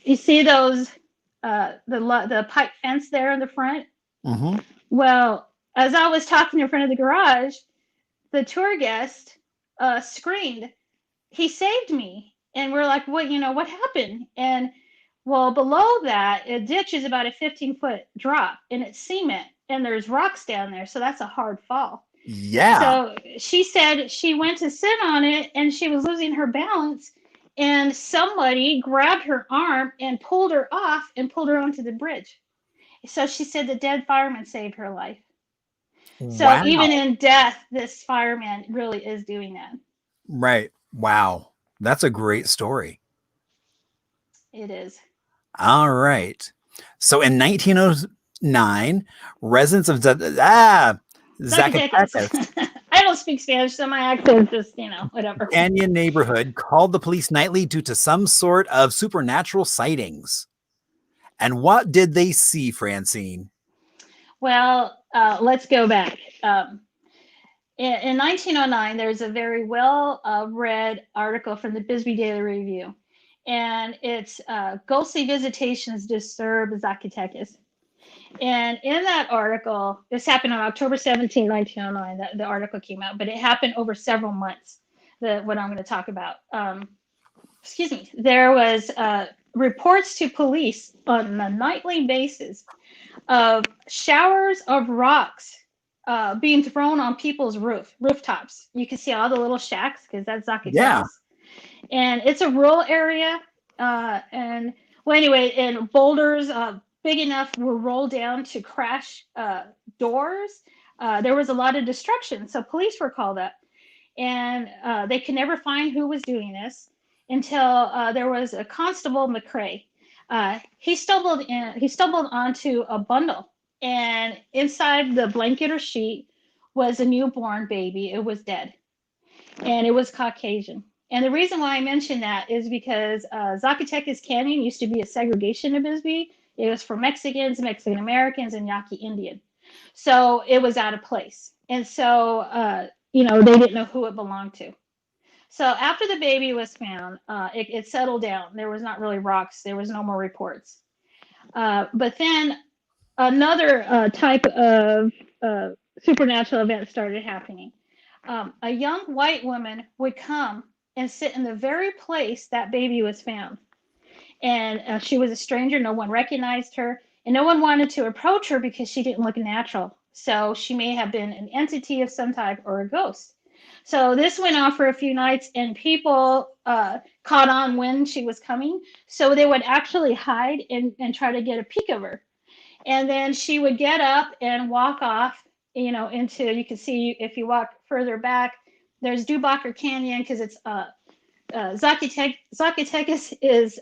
you see those, the pipe fence there in the front? Mm-hmm. Well, as I was talking in front of the garage, the tour guest screamed, "He saved me!" And we're like, what happened? And well, below that, a ditch is about a 15-foot drop, and it's cement, and there's rocks down there, so that's a hard fall. Yeah. So she said she went to sit on it, and she was losing her balance, and somebody grabbed her arm and pulled her off and pulled her onto the bridge. So she said the dead fireman saved her life. So Wow. even in death, this fireman really is doing that. Right. Wow. That's a great story. It is. All right. So in 1909, residents of Zacatecas. Zacatecas I don't speak Spanish, so my accent is just, whatever. Canyon neighborhood called the police nightly due to some sort of supernatural sightings. And what did they see, Francine? Well, let's go back. In 1909, there's a very well read article from the Bisbee Daily Review, and it's Ghostly Visitations Disturb Zacatecas. And in that article, this happened on October 17, 1909, the article came out, but it happened over several months, what I'm going to talk about. Excuse me. There was reports to police on a nightly basis of showers of rocks being thrown on people's rooftops. You can see all the little shacks because that's Yeah. Zacatecas. And it's a rural area. And well, anyway, and boulders big enough were rolled down to crash doors. There was a lot of destruction. So police were called up, and they could never find who was doing this until there was a constable McCrae. He stumbled onto a bundle, and inside the blanket or sheet was a newborn baby. It was dead, and it was Caucasian. And the reason why I mention that is because Zacatecas Canyon used to be a segregation of Bisbee. It was for Mexicans, Mexican Americans, and Yaqui Indian. So it was out of place. And so, they didn't know who it belonged to. So after the baby was found, it settled down. There was not really rocks. There was no more reports. But then another type of supernatural event started happening. A young white woman would come and sit in the very place that baby was found. And she was a stranger. No one recognized her. And no one wanted to approach her because she didn't look natural. So she may have been an entity of some type or a ghost. So this went on for a few nights, and people caught on when she was coming. So they would actually hide and try to get a peek of her. And then she would get up and walk off, into, you can see if you walk further back, there's Dubacher Canyon because it's Zacatecas is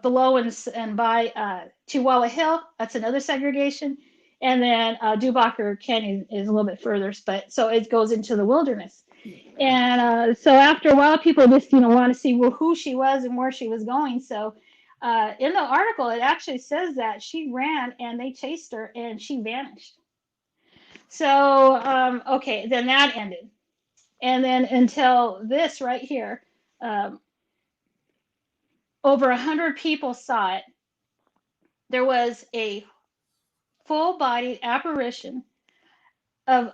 below and by Chihuahua Hill. That's another segregation. And then Dubacher Canyon is a little bit further, but so it goes into the wilderness. And so after a while, people just, want to see who she was and where she was going. So in the article, it actually says that she ran and they chased her and she vanished. So, okay, then that ended. And then until this right here, over 100 people saw it. There was a full-bodied apparition of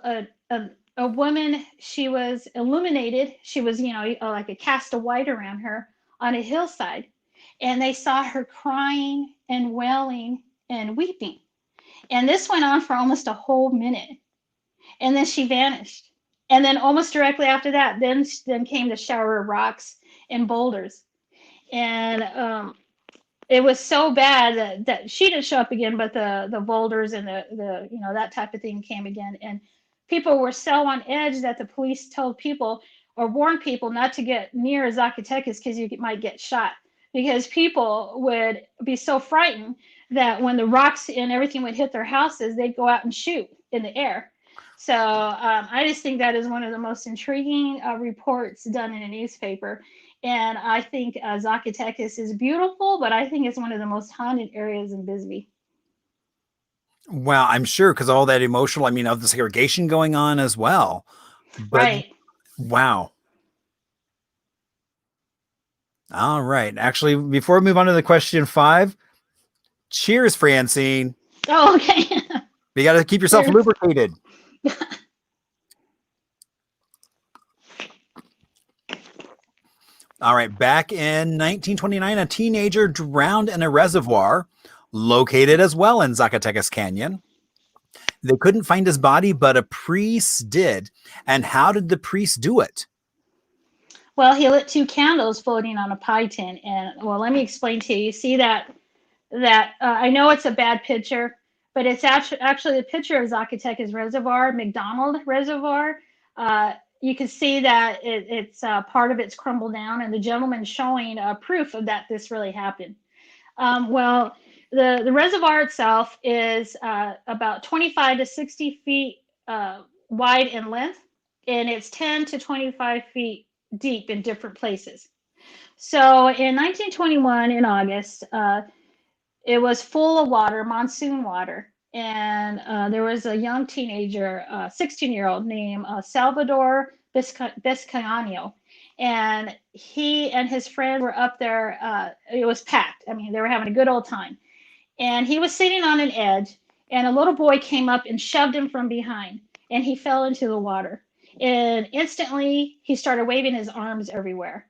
a woman, she was illuminated. She was, like a cast of white around her on a hillside. And they saw her crying and wailing and weeping. And this went on for almost a whole minute. And then she vanished. And then almost directly after that, then came the shower of rocks and boulders. And it was so bad that she didn't show up again, but the boulders and the that type of thing came again. And people were so on edge that the police told people or warned people not to get near Zacatecas because you might get shot, because people would be so frightened that when the rocks and everything would hit their houses, they'd go out and shoot in the air. So I just think that is one of the most intriguing reports done in a newspaper. And I think Zacatecas is beautiful, but I think it's one of the most haunted areas in Bisbee. Well, I'm sure, because all that emotional, I mean, of the segregation going on as well. But Right. wow. All right. Actually, before we move on to the question 5, cheers, Francine. Oh, okay. You got to keep yourself Cheers. lubricated. All right. Back in 1929, a teenager drowned in a reservoir located as well in Zacatecas Canyon. They couldn't find his body, but a priest did. And how did the priest do it? Well, he lit 2 candles floating on a pie tin. And well, let me explain to you. You see that I know it's a bad picture, but it's actually a picture of Zacatecas Reservoir, McDonald Reservoir. You can see that it's part of it's crumbled down, and the gentleman showing proof of that this really happened. Well, the reservoir itself is about 25 to 60 feet wide in length, and it's 10 to 25 feet deep in different places. So in 1921, in August, it was full of water, monsoon water. And there was a young teenager, 16-year-old named Salvador Biscayano. And he and his friend were up there. It was packed. I mean, they were having a good old time. And he was sitting on an edge, and a little boy came up and shoved him from behind, and he fell into the water. And instantly, he started waving his arms everywhere.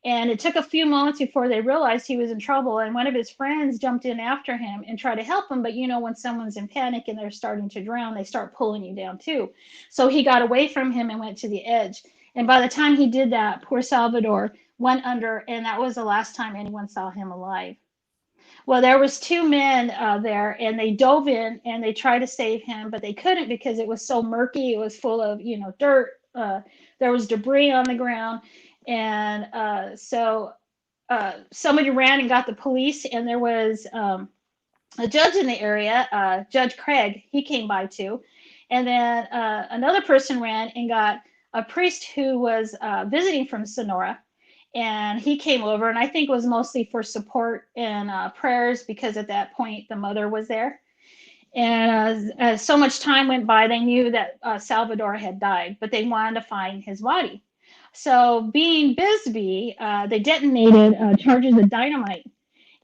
And it took a few moments before they realized he was in trouble. And one of his friends jumped in after him and tried to help him. But when someone's in panic and they're starting to drown, they start pulling you down too. So he got away from him and went to the edge. And by the time he did that, poor Salvador went under, and that was the last time anyone saw him alive. Well, there was 2 men there, and they dove in and they tried to save him, but they couldn't because it was so murky. It was full of dirt. There was debris on the ground, and so somebody ran and got the police, and there was a judge in the area, Judge Craig. He came by too, and then another person ran and got a priest who was visiting from Sonora, and he came over, and I think it was mostly for support and prayers, because at that point the mother was there. And as so much time went by, they knew that Salvador had died, but they wanted to find his body. So being Bisbee, they detonated charges of dynamite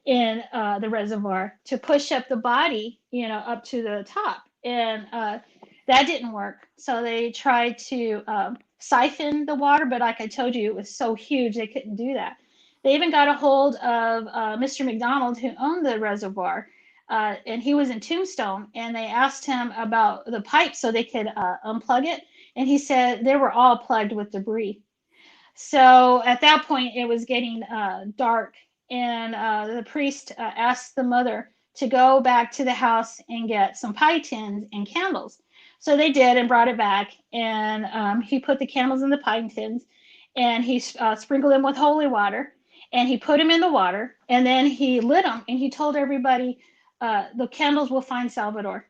in the reservoir to push up the body, up to the top. And that didn't work. So they tried to siphon the water, but like I told you, it was so huge, they couldn't do that. They even got a hold of Mr. McDonald, who owned the reservoir, and he was in Tombstone, and they asked him about the pipes so they could unplug it. And he said they were all plugged with debris. So at that point, it was getting dark, and the priest asked the mother to go back to the house and get some pie tins and candles. So they did and brought it back, and he put the candles in the pie tins, and he sprinkled them with holy water, and he put them in the water, and then he lit them, and he told everybody, the candles will find Salvador.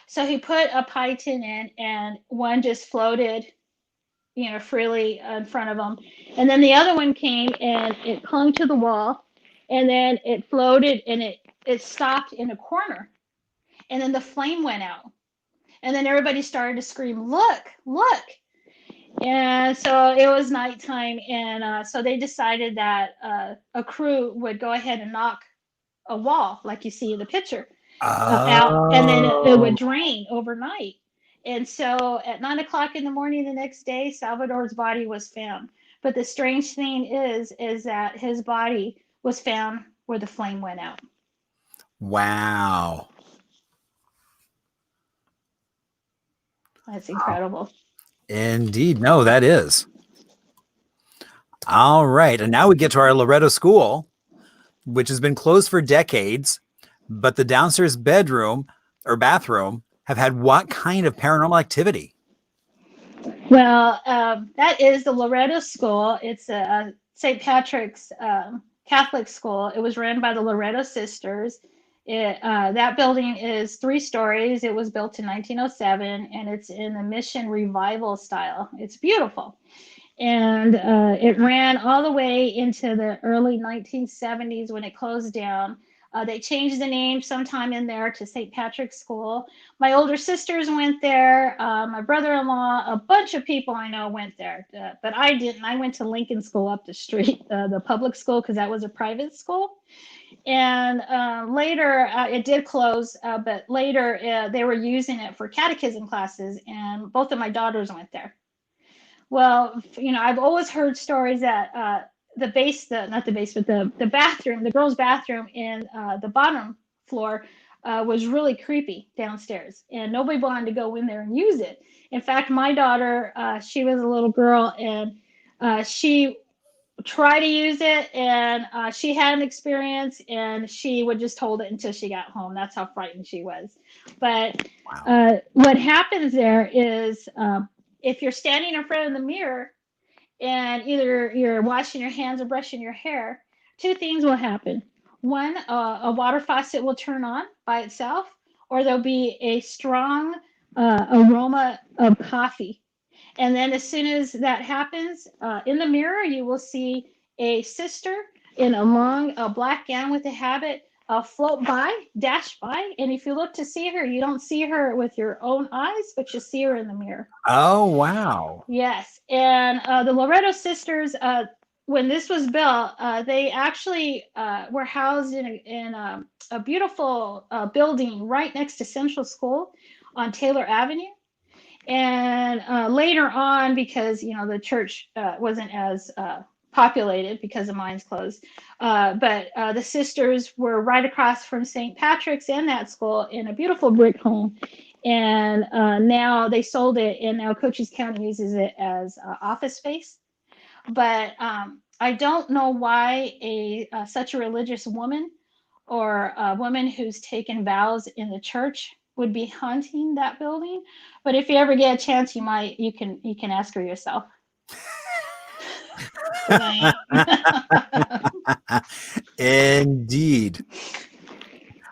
So he put a pie tin in, and one just floated freely in front of them. And then the other one came and it clung to the wall, and then it floated and it stopped in a corner. And then the flame went out. And then everybody started to scream, "Look, look." And so it was nighttime. And so they decided that a crew would go ahead and knock a wall, like you see in the picture, out, and then it would drain overnight. And so at 9 o'clock in the morning the next day, Salvador's body was found. But the strange thing is that his body was found where the flame went out. Wow. That's incredible. Indeed. No, that is. All right. And now we get to our Loretto School, which has been closed for decades, but the downstairs bedroom or bathroom have had what kind of paranormal activity? Well, that is the Loretto School. It's a St. Patrick's Catholic school. It was run by the Loretto sisters. That building is 3 stories. It was built in 1907, and it's in the Mission Revival style. It's beautiful. And it ran all the way into the early 1970s when it closed down. They changed the name sometime in there to St. Patrick's School. My older sisters went there. My brother-in-law, a bunch of people I know went there, but I didn't. I went to Lincoln School up the street, the public school, because that was a private school. And later it did close, but later they were using it for catechism classes, and both of my daughters went there. Well, I've always heard stories that the bathroom, the girls' bathroom in the bottom floor was really creepy downstairs, and nobody wanted to go in there and use it. In fact, my daughter, she was a little girl, and she tried to use it, and she had an experience, and she would just hold it until she got home. That's how frightened she was. But what happens there is if you're standing in front of the mirror and either you're washing your hands or brushing your hair, 2 things will happen. One, a water faucet will turn on by itself, or there'll be a strong aroma of coffee. And then as soon as that happens, in the mirror, you will see a sister in a long black gown with a habit float by, dash by. And if you look to see her, you don't see her with your own eyes, but you see her in the mirror. Oh, wow. Yes. And the Loretto sisters, when this was built, they actually were housed in a beautiful building right next to Central School on Taylor Avenue. And later on, because the church wasn't as populated because the mines closed, but the sisters were right across from St. Patrick's and that school in a beautiful brick home. And now they sold it, and now Cochise County uses it as office space. But I don't know why such a religious woman or a woman who's taken vows in the church would be haunting that building. But if you ever get a chance, you can ask her yourself. Indeed.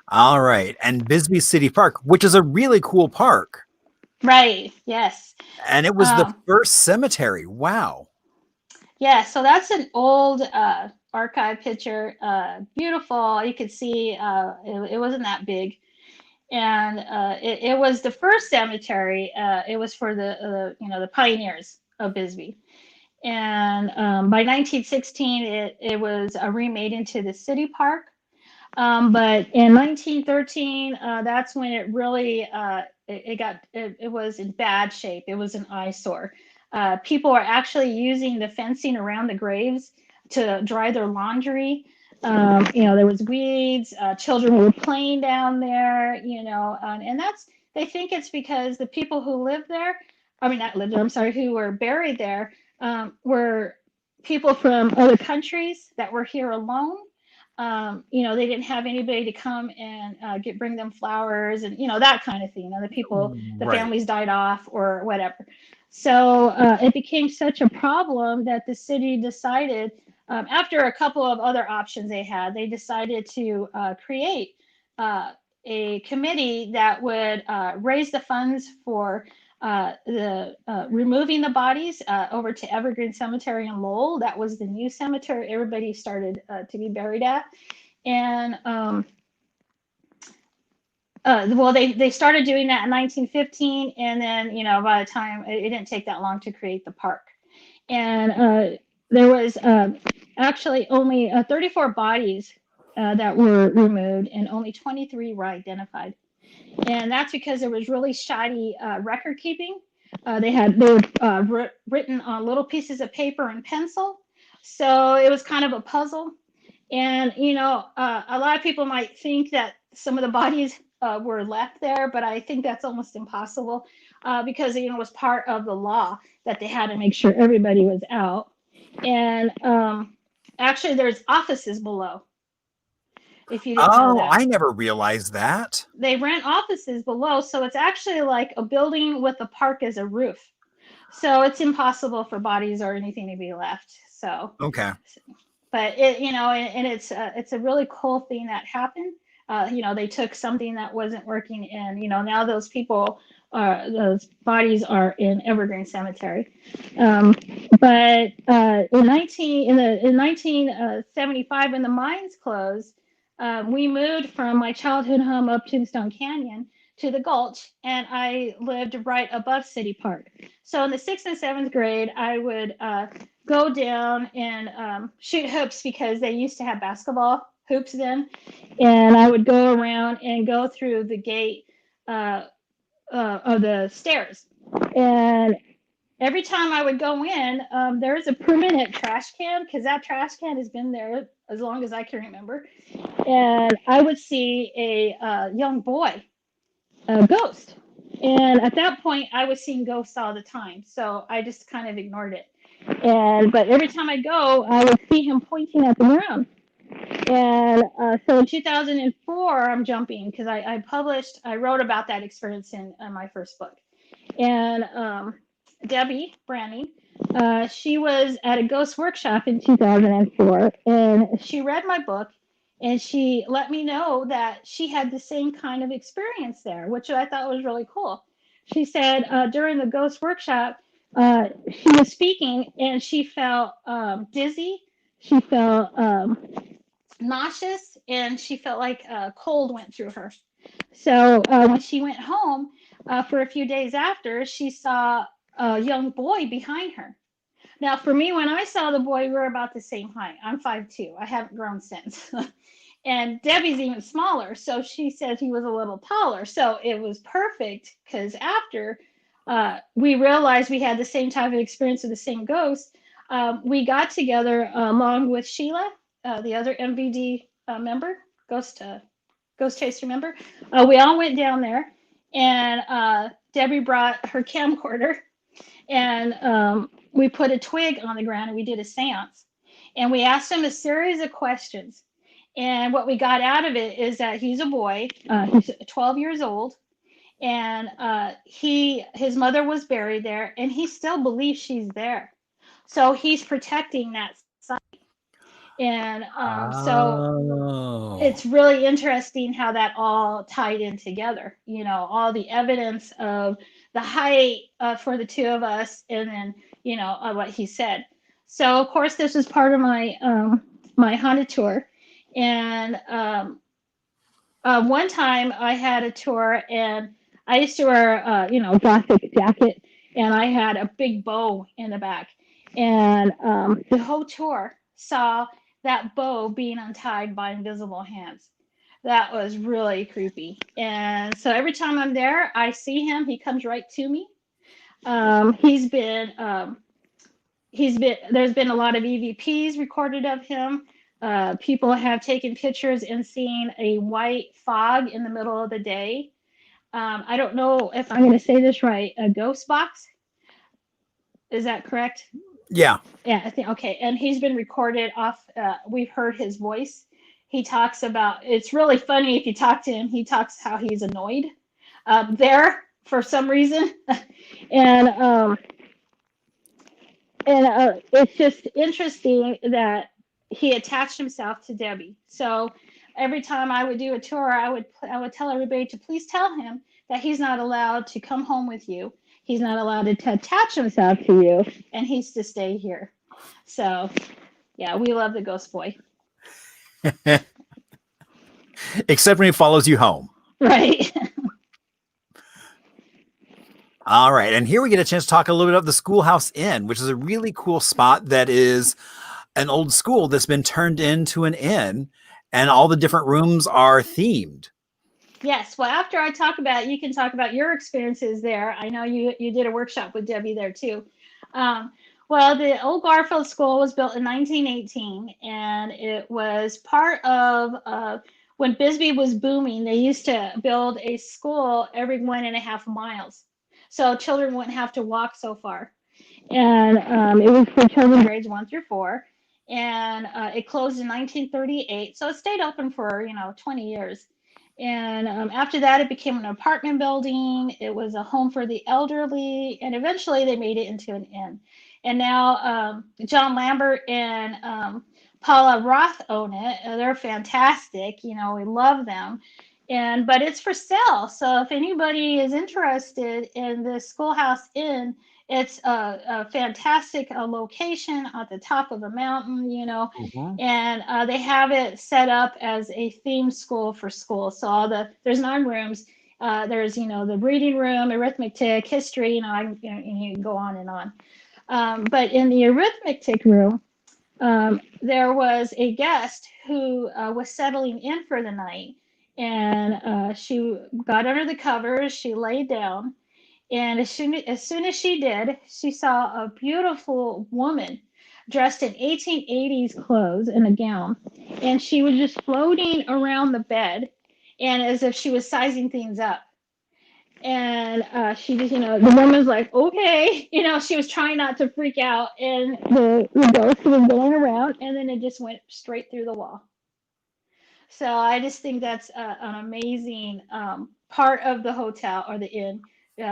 All right. And Bisbee City Park, which is a really cool park. Right. Yes. And it was the first cemetery. Wow. Yeah. So that's an old archive picture. Beautiful. You could see it wasn't that big. And it was the first cemetery. It was for the pioneers of Bisbee. And by 1916, it was remade into the city park. But in 1913, that's when it really it was in bad shape. It was an eyesore. People are actually using the fencing around the graves to dry their laundry. There was weeds. Children were playing down there. And they think it's because the people who lived there, not lived there, I'm sorry, who were buried there, were people from other countries that were here alone. They didn't have anybody to come and bring them flowers and that kind of thing. The Right. families died off or whatever. So it became such a problem that the city decided, after a couple of other options they decided to create a committee that would raise the funds for removing the bodies over to Evergreen Cemetery in Lowell. That was the new cemetery everybody started to be buried at. And they started doing that in 1915, and then by the time it didn't take that long to create the park. And there was actually only 34 bodies that were removed, and only 23 were identified. and that's because there was really shoddy record keeping. They were written on little pieces of paper and pencil, so it was kind of a puzzle. And a lot of people might think that some of the bodies were left there, but I think that's almost impossible because it was part of the law that they had to make sure everybody was out. And actually, there's offices below. If you didn't know Oh, that. I never realized that. They rent offices below, so it's actually like a building with a park as a roof. So it's impossible for bodies or anything to be left. So, Okay. but and it's a really cool thing that happened. They took something that wasn't working, and now those bodies are in Evergreen Cemetery. But in 1975, when the mines closed, we moved from my childhood home up Tombstone Canyon to the Gulch, and I lived right above City Park. So in the 6th and 7th grade, I would go down and shoot hoops because they used to have basketball hoops then, and I would go around and go through the gate of the stairs, and every time I would go in, there's a permanent trash can because that trash can has been there as long as I can remember. And I would see a young boy, a ghost. And at that point, I was seeing ghosts all the time. So I just kind of ignored it. But every time I go, I would see him pointing at the ground. And so in 2004, I'm jumping because I wrote about that experience in my first book. And Debbie Branning, she was at a ghost workshop in 2004, and she read my book, and she let me know that she had the same kind of experience there, which I thought was really cool. She said during the ghost workshop, she was speaking, and she felt dizzy, she felt nauseous, and she felt like a cold went through her. So when she went home for a few days after, she saw a young boy behind her. Now, for me, when I saw the boy, we were about the same height. I'm 5'2". I haven't grown since. And Debbie's even smaller, so she said he was a little taller. So it was perfect because after we realized we had the same type of experience with the same ghost, we got together along with Sheila, the other MVD member, Ghost Chaser member. We all went down there, and Debbie brought her camcorder, and we put a twig on the ground and we did a seance. And we asked him a series of questions. And what we got out of it is that he's a boy, he's 12 years old, and his mother was buried there, and he still believes she's there. So he's protecting that site. And so it's really interesting how that all tied in together. All the evidence of the height for the two of us, and then what he said. So of course this was part of my my haunted tour, and one time I had a tour, and I used to wear a gothic jacket, and I had a big bow in the back, and the whole tour saw that bow being untied by invisible hands. That was really creepy. And so every time I'm there, I see him. He comes right to me. He's been there's been a lot of EVPs recorded of him. People have taken pictures and seen a white fog in the middle of the day. I don't know if I'm going to say this right. A ghost box. Is that correct? Yeah. Yeah, I think, okay. And he's been recorded off. We've heard his voice. He talks about, it's really funny if you talk to him, he talks how he's annoyed there for some reason. and it's just interesting that he attached himself to Debbie. So every time I would do a tour, I would tell everybody to please tell him that he's not allowed to come home with you. He's not allowed to attach himself to you, and he's to stay here. So, yeah, we love the ghost boy. Except when he follows you home. Right. All right. And here we get a chance to talk a little bit about the Schoolhouse Inn, which is a really cool spot that is an old school that's been turned into an inn, and all the different rooms are themed. Yes. Well, after I talk about, you can talk about your experiences there. I know you did a workshop with Debbie there too. Um, well, the old Garfield School was built in 1918, and it was part of when Bisbee was booming. They used to build a school every 1.5 miles, so children wouldn't have to walk so far. And it was for children grades 1 through 4. And it closed in 1938, so it stayed open for 20 years. And after that, it became an apartment building. It was a home for the elderly, and eventually they made it into an inn. And now John Lambert and Paula Roth own it. They're fantastic. We love them. And but it's for sale. So if anybody is interested in the Schoolhouse Inn, it's a fantastic location at the top of a mountain. Mhm. And they have it set up as a themed school for school. So there's 9 rooms. There's the reading room, arithmetic, history. You can go on and on. But in the arithmetic room, there was a guest who was settling in for the night, and she got under the covers. She laid down, and as soon as she did, she saw a beautiful woman dressed in 1880s clothes and a gown. And she was just floating around the bed and as if she was sizing things up. And she just, the woman's like, okay, she was trying not to freak out. And the ghost was going around and then it just went straight through the wall. So I just think that's an amazing part of the hotel or the inn,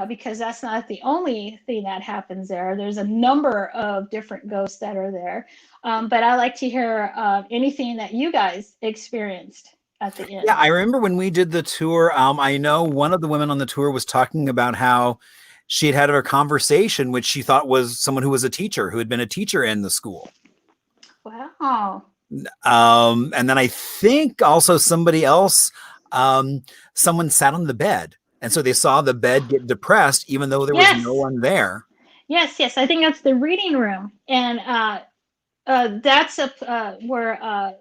because that's not the only thing that happens there. There's a number of different ghosts that are there. But I like to hear anything that you guys experienced at the Yeah, inn. I remember when we did the tour. I know one of the women on the tour was talking about how she had a conversation, which she thought was someone who was a teacher, who had been a teacher in the school. Wow. And then I think also somebody else, someone sat on the bed. And so they saw the bed get depressed, even though there was no Yes. one there. Yes. Yes. I think that's the reading room. And that's where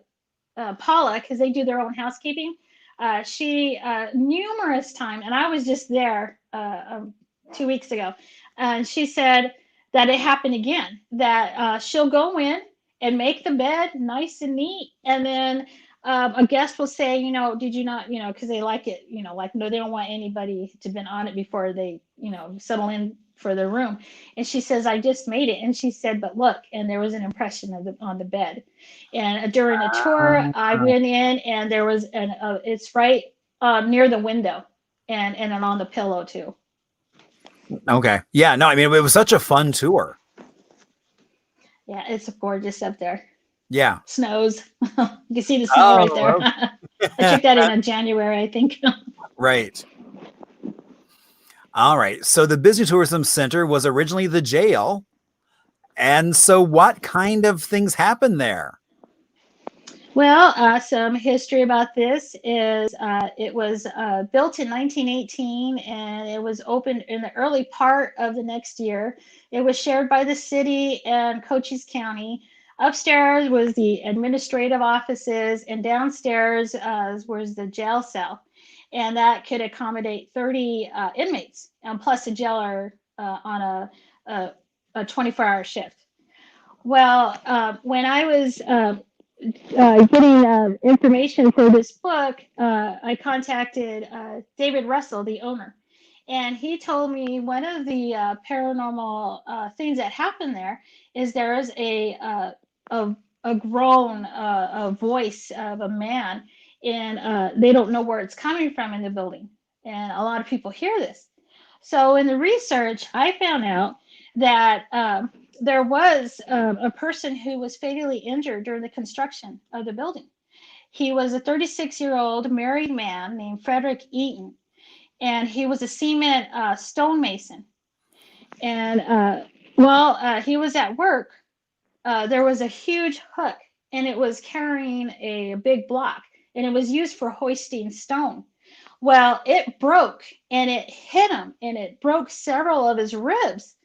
Paula, because they do their own housekeeping. She numerous times, and I was just there 2 weeks ago, and she said that it happened again. That she'll go in and make the bed nice and neat, and then a guest will say, did you not, because they like it, like no, they don't want anybody to been on it before they, settle in for their room. And she says, I just made it. And she said, but look, and there was an impression on the bed. And during the tour, I went in and there was it's right near the window and on the pillow too. Okay. Yeah. No, I mean, it was such a fun tour. Yeah, it's gorgeous up there. Yeah. Snows. You can see the snow right there. Oh, I took that in January, I think. right. All right. So the Bisbee Tourism Center was originally the jail. And so what kind of things happened there? Well, some history about this is it was built in 1918 and it was opened in the early part of the next year. It was shared by the city and Cochise County. Upstairs was the administrative offices, and downstairs was the jail cell. And that could accommodate 30 inmates, plus a jailer on a 24-hour shift. Well, when I was getting information for this book, I contacted David Russell, the owner, and he told me one of the paranormal things that happened there is there is a groan, a voice of a man, and they don't know where it's coming from in the building, and a lot of people hear this. So in the research, I found out that there was a person who was fatally injured during the construction of the building. He was a 36-year-old married man named Frederick Eaton, and he was a cement stonemason. And while he was at work, there was a huge hook, and it was carrying a big block, and it was used for hoisting stone. Well, it broke and it hit him and it broke several of his ribs.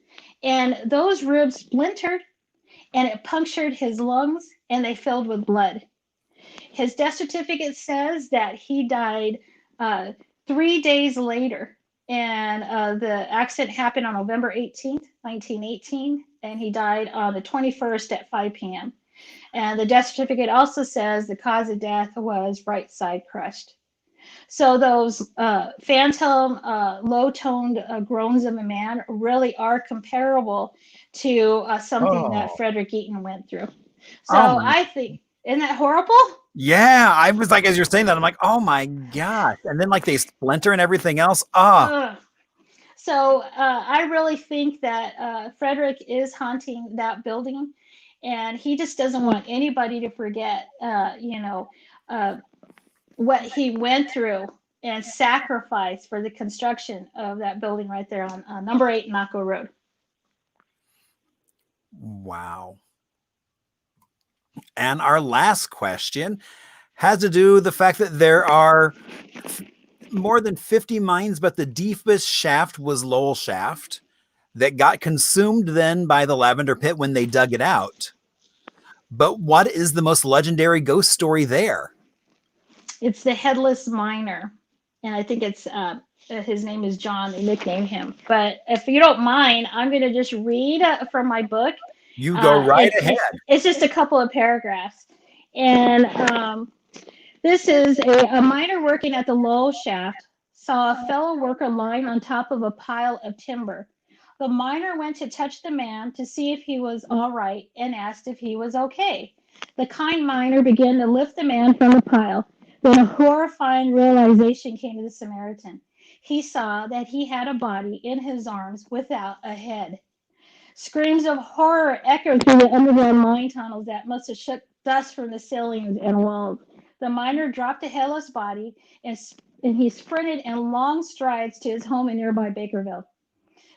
And those ribs splintered and it punctured his lungs and they filled with blood. His death certificate says that he died 3 days later. And the accident happened on November 18th, 1918, and he died on the 21st at 5 p.m. And the death certificate also says the cause of death was right side crushed. So those phantom, low-toned groans of a man really are comparable to something that Oh, Frederick Eaton went through. oh So my. I think, isn't that horrible? Yeah, I was like, as you're saying that, I'm like, oh my gosh. And then like they splinter and everything else. Ah, Ugh. So I really think that Frederick is haunting that building, and he just doesn't want anybody to forget, uh, what he went through and sacrificed for the construction of that building right there on number 8 Naco Road. wow. And our last question has to do with the fact that there are more than 50 mines, but the deepest shaft was Lowell Shaft that got consumed then by the Lavender Pit when they dug it out. But what is the most legendary ghost story there? It's the headless miner, and I think it's his name is John. They nicknamed him. But if you don't mind, I'm going to just read from my book. You go right And ahead. it's just a couple of paragraphs. And this is a miner working at the Lowell Shaft saw a fellow worker lying on top of a pile of timber. The miner went to touch the man to see if he was all right and asked if he was okay. The kind miner began to lift the man from the pile. Then a horrifying realization came to the Samaritan. He saw that he had a body in his arms without a head. Screams of horror echoed through the underground mine tunnels that must have shook dust from the ceilings and walls. The miner dropped the headless body and he sprinted in long strides to his home in nearby Bakerville.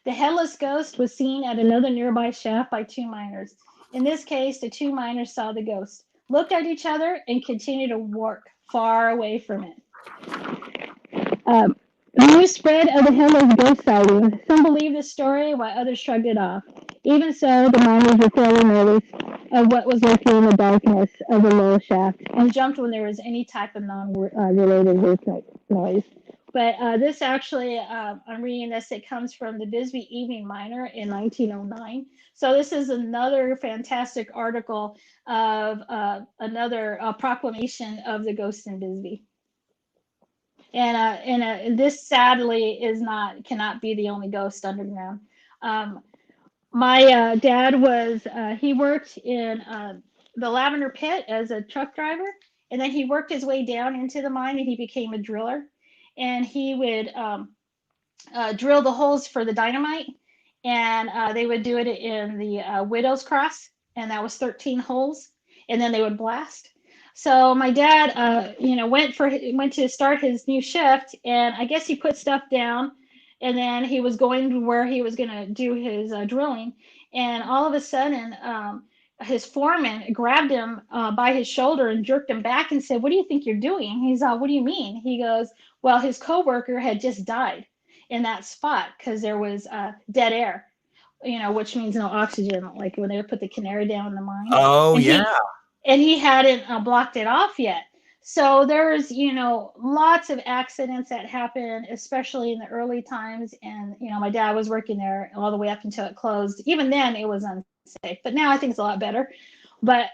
The headless ghost was seen at another nearby shaft by 2 miners. In this case, the 2 miners saw the ghost, looked at each other, and continued to walk far away from it. News spread of the headless ghost sighting. Some believed the story, while others shrugged it off. Even so, the miners were fairly nervous of what was lurking in the darkness of the lower shaft and jumped when there was any type of non-related rhythmic noise. But this actually, I'm reading this, it comes from the Bisbee Evening Miner in 1909. So this is another fantastic article of another proclamation of the ghosts in Bisbee. And this sadly cannot be the only ghost underground. My dad he worked in the Lavender Pit as a truck driver, and then he worked his way down into the mine and he became a driller. And he would drill the holes for the dynamite, and they would do it in the Widow's Cross, and that was 13 holes, and then they would blast. So my dad, went to start his new shift, and I guess he put stuff down, and then he was going to where he was going to do his drilling, and all of a sudden, his foreman grabbed him by his shoulder and jerked him back and said, "What do you think you're doing?" He's, "What do you mean?" He goes, "Well, his coworker had just died in that spot because there was dead air, which means no oxygen, like when they would put the canary down in the mine." Oh, And yeah. he hadn't blocked it off yet. So there's, lots of accidents that happen, especially in the early times. And, my dad was working there all the way up until it closed. Even then, it was unsafe. But now I think it's a lot better. But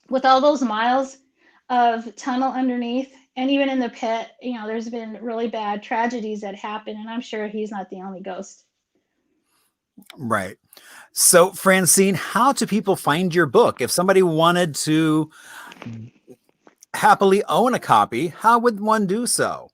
with all those miles of tunnel underneath, and even in the pit, there's been really bad tragedies that happen. And I'm sure he's not the only ghost. Right. So, Francine, how do people find your book? If somebody wanted to happily own a copy, how would one do so?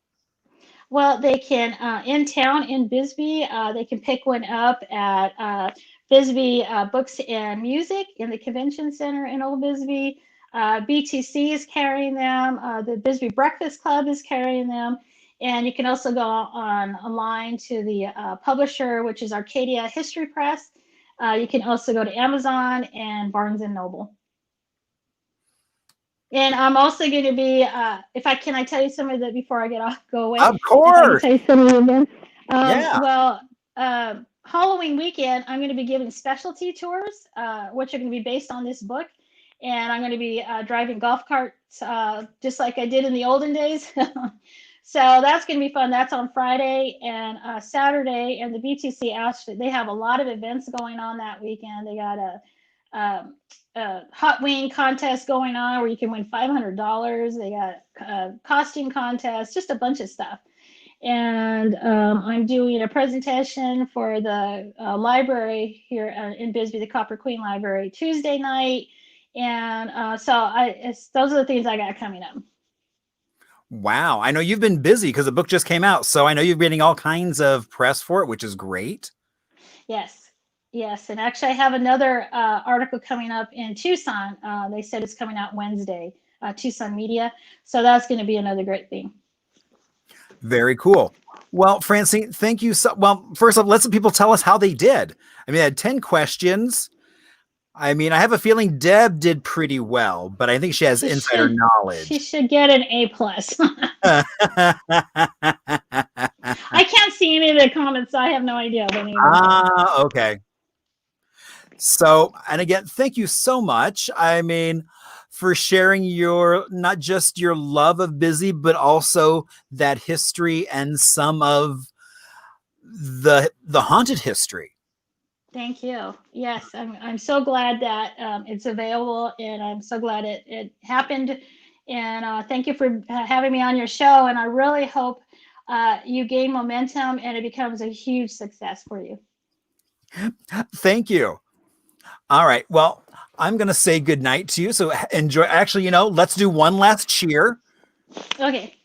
Well, they can, in town in Bisbee, they can pick one up at Bisbee Books and Music in the Convention Center in Old Bisbee. BTC is carrying them. The Bisbee Breakfast Club is carrying them. And you can also go online to the publisher, which is Arcadia History Press. You can also go to Amazon and Barnes and Noble. And I'm also going to be, can I tell you some of that before I go away? Of If I can course. tell you some of the events. Yeah. Well, Halloween weekend, I'm going to be giving specialty tours, which are going to be based on this book. And I'm going to be driving golf carts, just like I did in the olden days. So that's going to be fun. That's on Friday and Saturday. And the BTC actually, they have a lot of events going on that weekend. They got a hot wing contest going on where you can win $500. They got a costume contest, just a bunch of stuff. And I'm doing a presentation for the library here in Bisbee, the Copper Queen Library, Tuesday night. And those are the things I got coming up. Wow. I know you've been busy because the book just came out. So I know you're getting all kinds of press for it, which is great. Yes. Yes. And actually, I have another article coming up in Tucson. They said it's coming out Wednesday, Tucson Media. So that's going to be another great thing. Very cool. Well, Francine, thank you. Well, first off, let some people tell us how they did. I mean, I had 10 questions. I mean, I have a feeling Deb did pretty well, but I think she has insider knowledge. She should get an A+. I can't see any of the comments, so I have no idea. Okay. So, and again, thank you so much. I mean, for sharing not just your love of Bisbee, but also that history and some of the haunted history. Thank you. Yes, I'm so glad that it's available, and I'm so glad it happened. And thank you for having me on your show. And I really hope you gain momentum and it becomes a huge success for you. Thank you. All right. Well, I'm going to say good night to you. So enjoy. Actually, let's do one last cheer. Okay.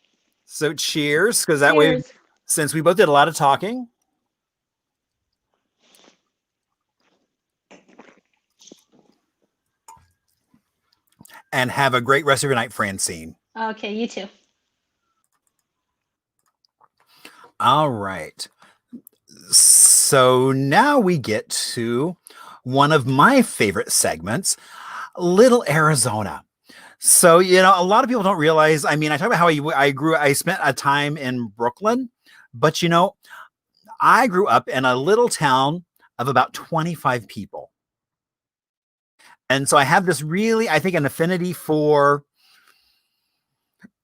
So cheers, because that way, since we both did a lot of talking. And have a great rest of your night, Francine. Okay, you too. All right. So now we get to one of my favorite segments, Little Arizona. So, a lot of people don't realize, I mean, I talk about how I spent a time in Brooklyn, but I grew up in a little town of about 25 people. And so I have this really, I think, an affinity for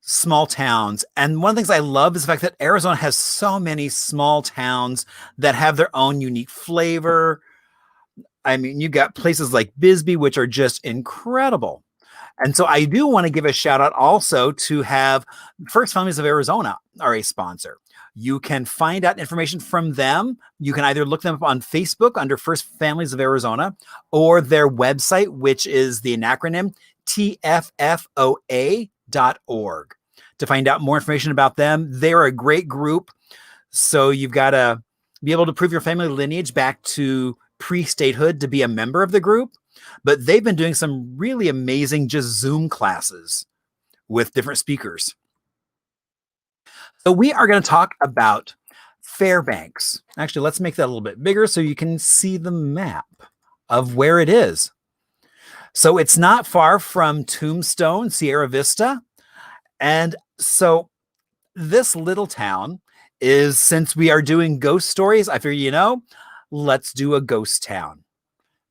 small towns. And one of the things I love is the fact that Arizona has so many small towns that have their own unique flavor. I mean, you got places like Bisbee, which are just incredible. And so I do want to give a shout out also to have First Families of Arizona are a sponsor. You can find out information from them. You can either look them up on Facebook under First Families of Arizona or their website, which is the acronym tffoa.org. To find out more information about them, they're a great group. So you've got to be able to prove your family lineage back to pre-statehood to be a member of the group. But they've been doing some really amazing just Zoom classes with different speakers. So we are going to talk about Fairbanks. Actually, let's make that a little bit bigger so you can see the map of where it is. So it's not far from Tombstone, Sierra Vista. And so this little town is, since we are doing ghost stories, I figure, let's do a ghost town.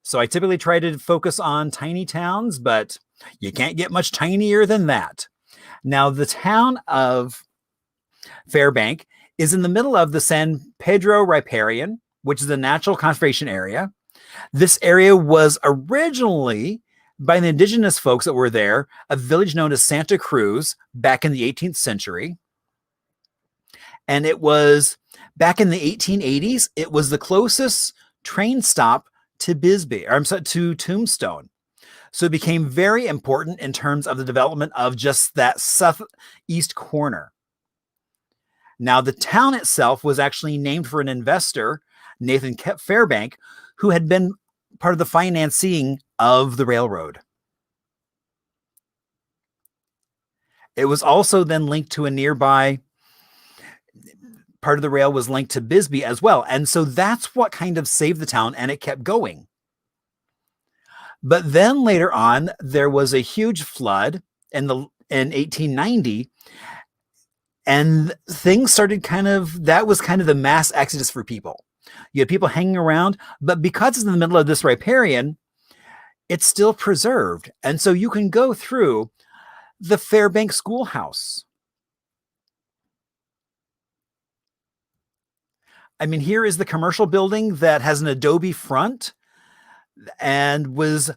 So I typically try to focus on tiny towns, but you can't get much tinier than that. Now, the town of Fairbank is in the middle of the San Pedro Riparian, which is a natural conservation area. This area was originally, by the indigenous folks that were there, a village known as Santa Cruz back in the 18th century. And it was, back in the 1880s, it was the closest train stop to Bisbee, or to Tombstone. So it became very important in terms of the development of just that southeast corner. Now, the town itself was actually named for an investor, Nathan Fairbank, who had been part of the financing of the railroad. It was also then linked to a nearby part of the rail was linked to Bisbee as well. And so that's what kind of saved the town, and it kept going. But then later on, there was a huge flood in 1890, and things started that was kind of the mass exodus for people. You had people hanging around, but because it's in the middle of this riparian, it's still preserved. And so you can go through the Fairbank Schoolhouse. I mean, here is the commercial building that has an adobe front and was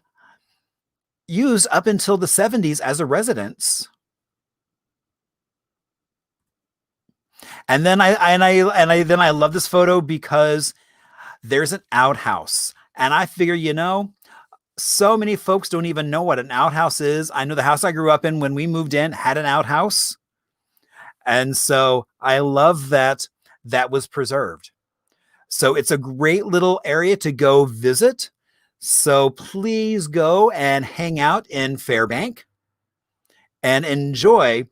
used up until the 70s as a residence. And then I love this photo because there's an outhouse. And I figure, so many folks don't even know what an outhouse is. I know the house I grew up in when we moved in had an outhouse. And so I love that was preserved. So it's a great little area to go visit. So please go and hang out in Fairbank and enjoy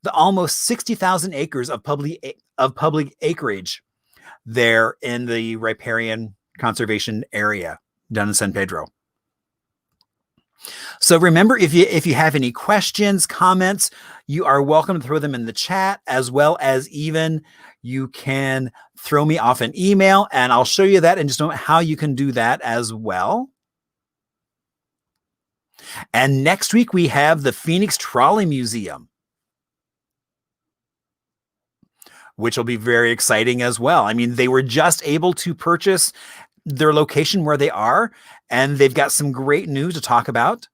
the almost 60,000 acres of public acreage there in the riparian conservation area down in San Pedro. So remember, if you have any questions, comments, you are welcome to throw them in the chat, as well as even you can throw me off an email, and I'll show you that in just a moment how you can do that as well. And next week we have the Phoenix Trolley Museum, which will be very exciting as well. I mean, they were just able to purchase their location where they are, and they've got some great news to talk about.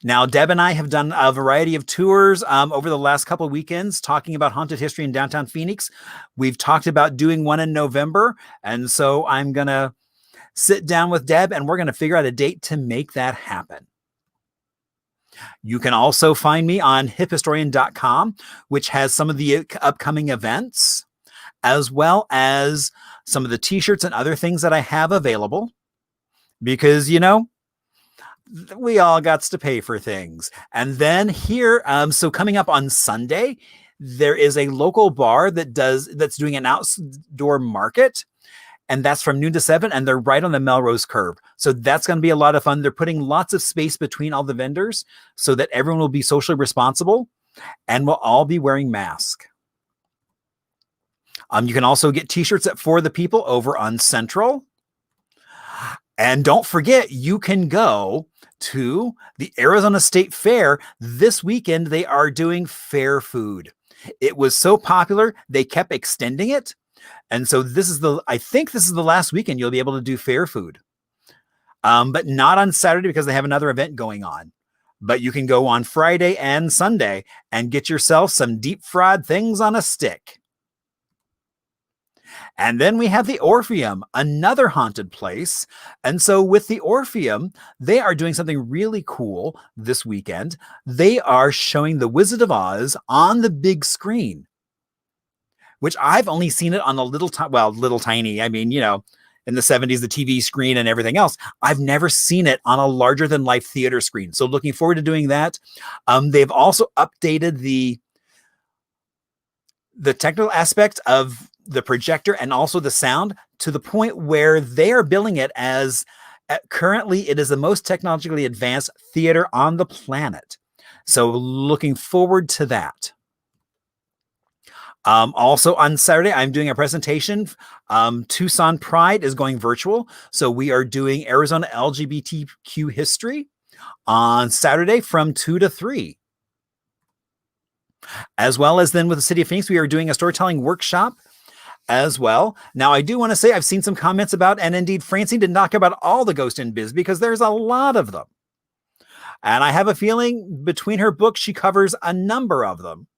Now, Deb and I have done a variety of tours over the last couple of weekends talking about haunted history in downtown Phoenix. We've talked about doing one in November, and so I'm going to sit down with Deb and we're going to figure out a date to make that happen. You can also find me on hiphistorian.com, which has some of the upcoming events, as well as some of the t-shirts and other things that I have available, because, we all got to pay for things. And then here, so coming up on Sunday, there is a local bar that's doing an outdoor market, and that's from noon to 7, and they're right on the Melrose curve. So that's going to be a lot of fun. They're putting lots of space between all the vendors so that everyone will be socially responsible and will all be wearing masks. You can also get t-shirts For the People over on Central. And don't forget, you can go to the Arizona State Fair this weekend. They are doing fair food. It was so popular, they kept extending it. And so I think this is the last weekend you'll be able to do fair food. But not on Saturday because they have another event going on. But you can go on Friday and Sunday and get yourself some deep fried things on a stick. And then we have the Orpheum, another haunted place. And so with the Orpheum, they are doing something really cool this weekend. They are showing The Wizard of Oz on the big screen, which I've only seen it on a little tiny. I mean, in the 70s, the TV screen and everything else. I've never seen it on a larger than life theater screen. So looking forward to doing that. They've also updated the technical aspect of the projector and also the sound to the point where they are billing it as currently it is the most technologically advanced theater on the planet. So looking forward to that. Also on Saturday, I'm doing a presentation. Tucson Pride is going virtual. So we are doing Arizona LGBTQ history on Saturday from 2 to 3. As well as then with the City of Phoenix, we are doing a storytelling workshop as well. Now, I do want to say I've seen some comments about, and indeed Francine did not talk about all the ghosts in Bisbee because there's a lot of them. And I have a feeling between her books, she covers a number of them.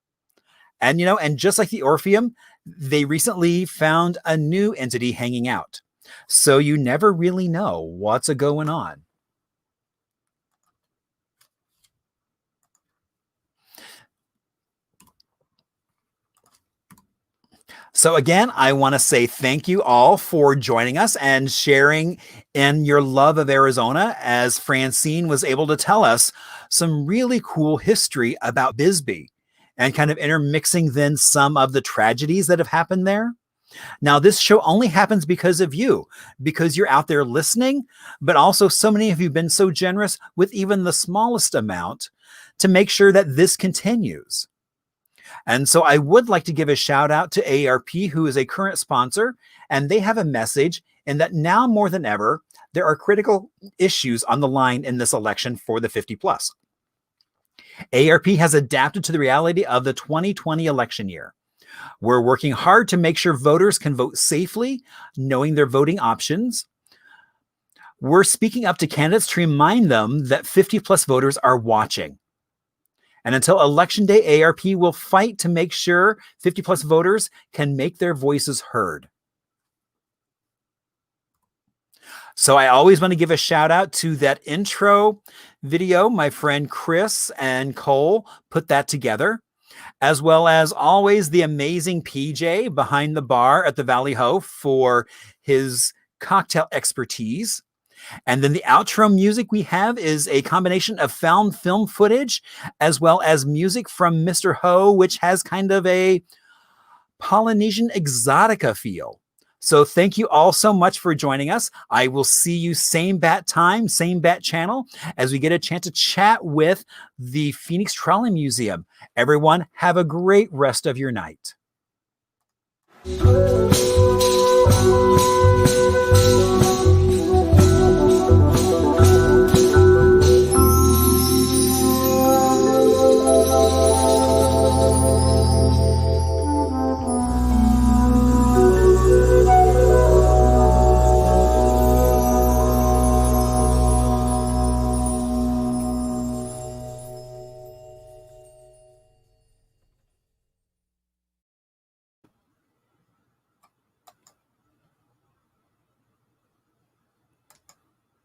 And, and just like the Orpheum, they recently found a new entity hanging out. So you never really know what's going on. So again, I want to say thank you all for joining us and sharing in your love of Arizona, as Francine was able to tell us some really cool history about Bisbee and kind of intermixing then some of the tragedies that have happened there. Now, this show only happens because of you, because you're out there listening, but also so many of you have been so generous with even the smallest amount to make sure that this continues. And so I would like to give a shout out to AARP, who is a current sponsor, and they have a message in that now more than ever, there are critical issues on the line in this election for the 50 plus. AARP has adapted to the reality of the 2020 election year, We're working hard to make sure voters can vote safely, knowing their voting options. We're speaking up to candidates to remind them that 50-plus voters are watching. And until Election Day, ARP will fight to make sure 50-plus voters can make their voices heard. So I always want to give a shout out to that intro video. My friend Chris and Cole put that together, as well as always the amazing PJ behind the bar at the Valley Ho for his cocktail expertise. And then the outro music we have is a combination of found film footage as well as music from Mr. Ho, which has kind of a Polynesian exotica feel. So thank you all so much for joining us. I will see you same bat time, same bat channel, as we get a chance to chat with the Phoenix Trolley Museum. Everyone, have a great rest of your night.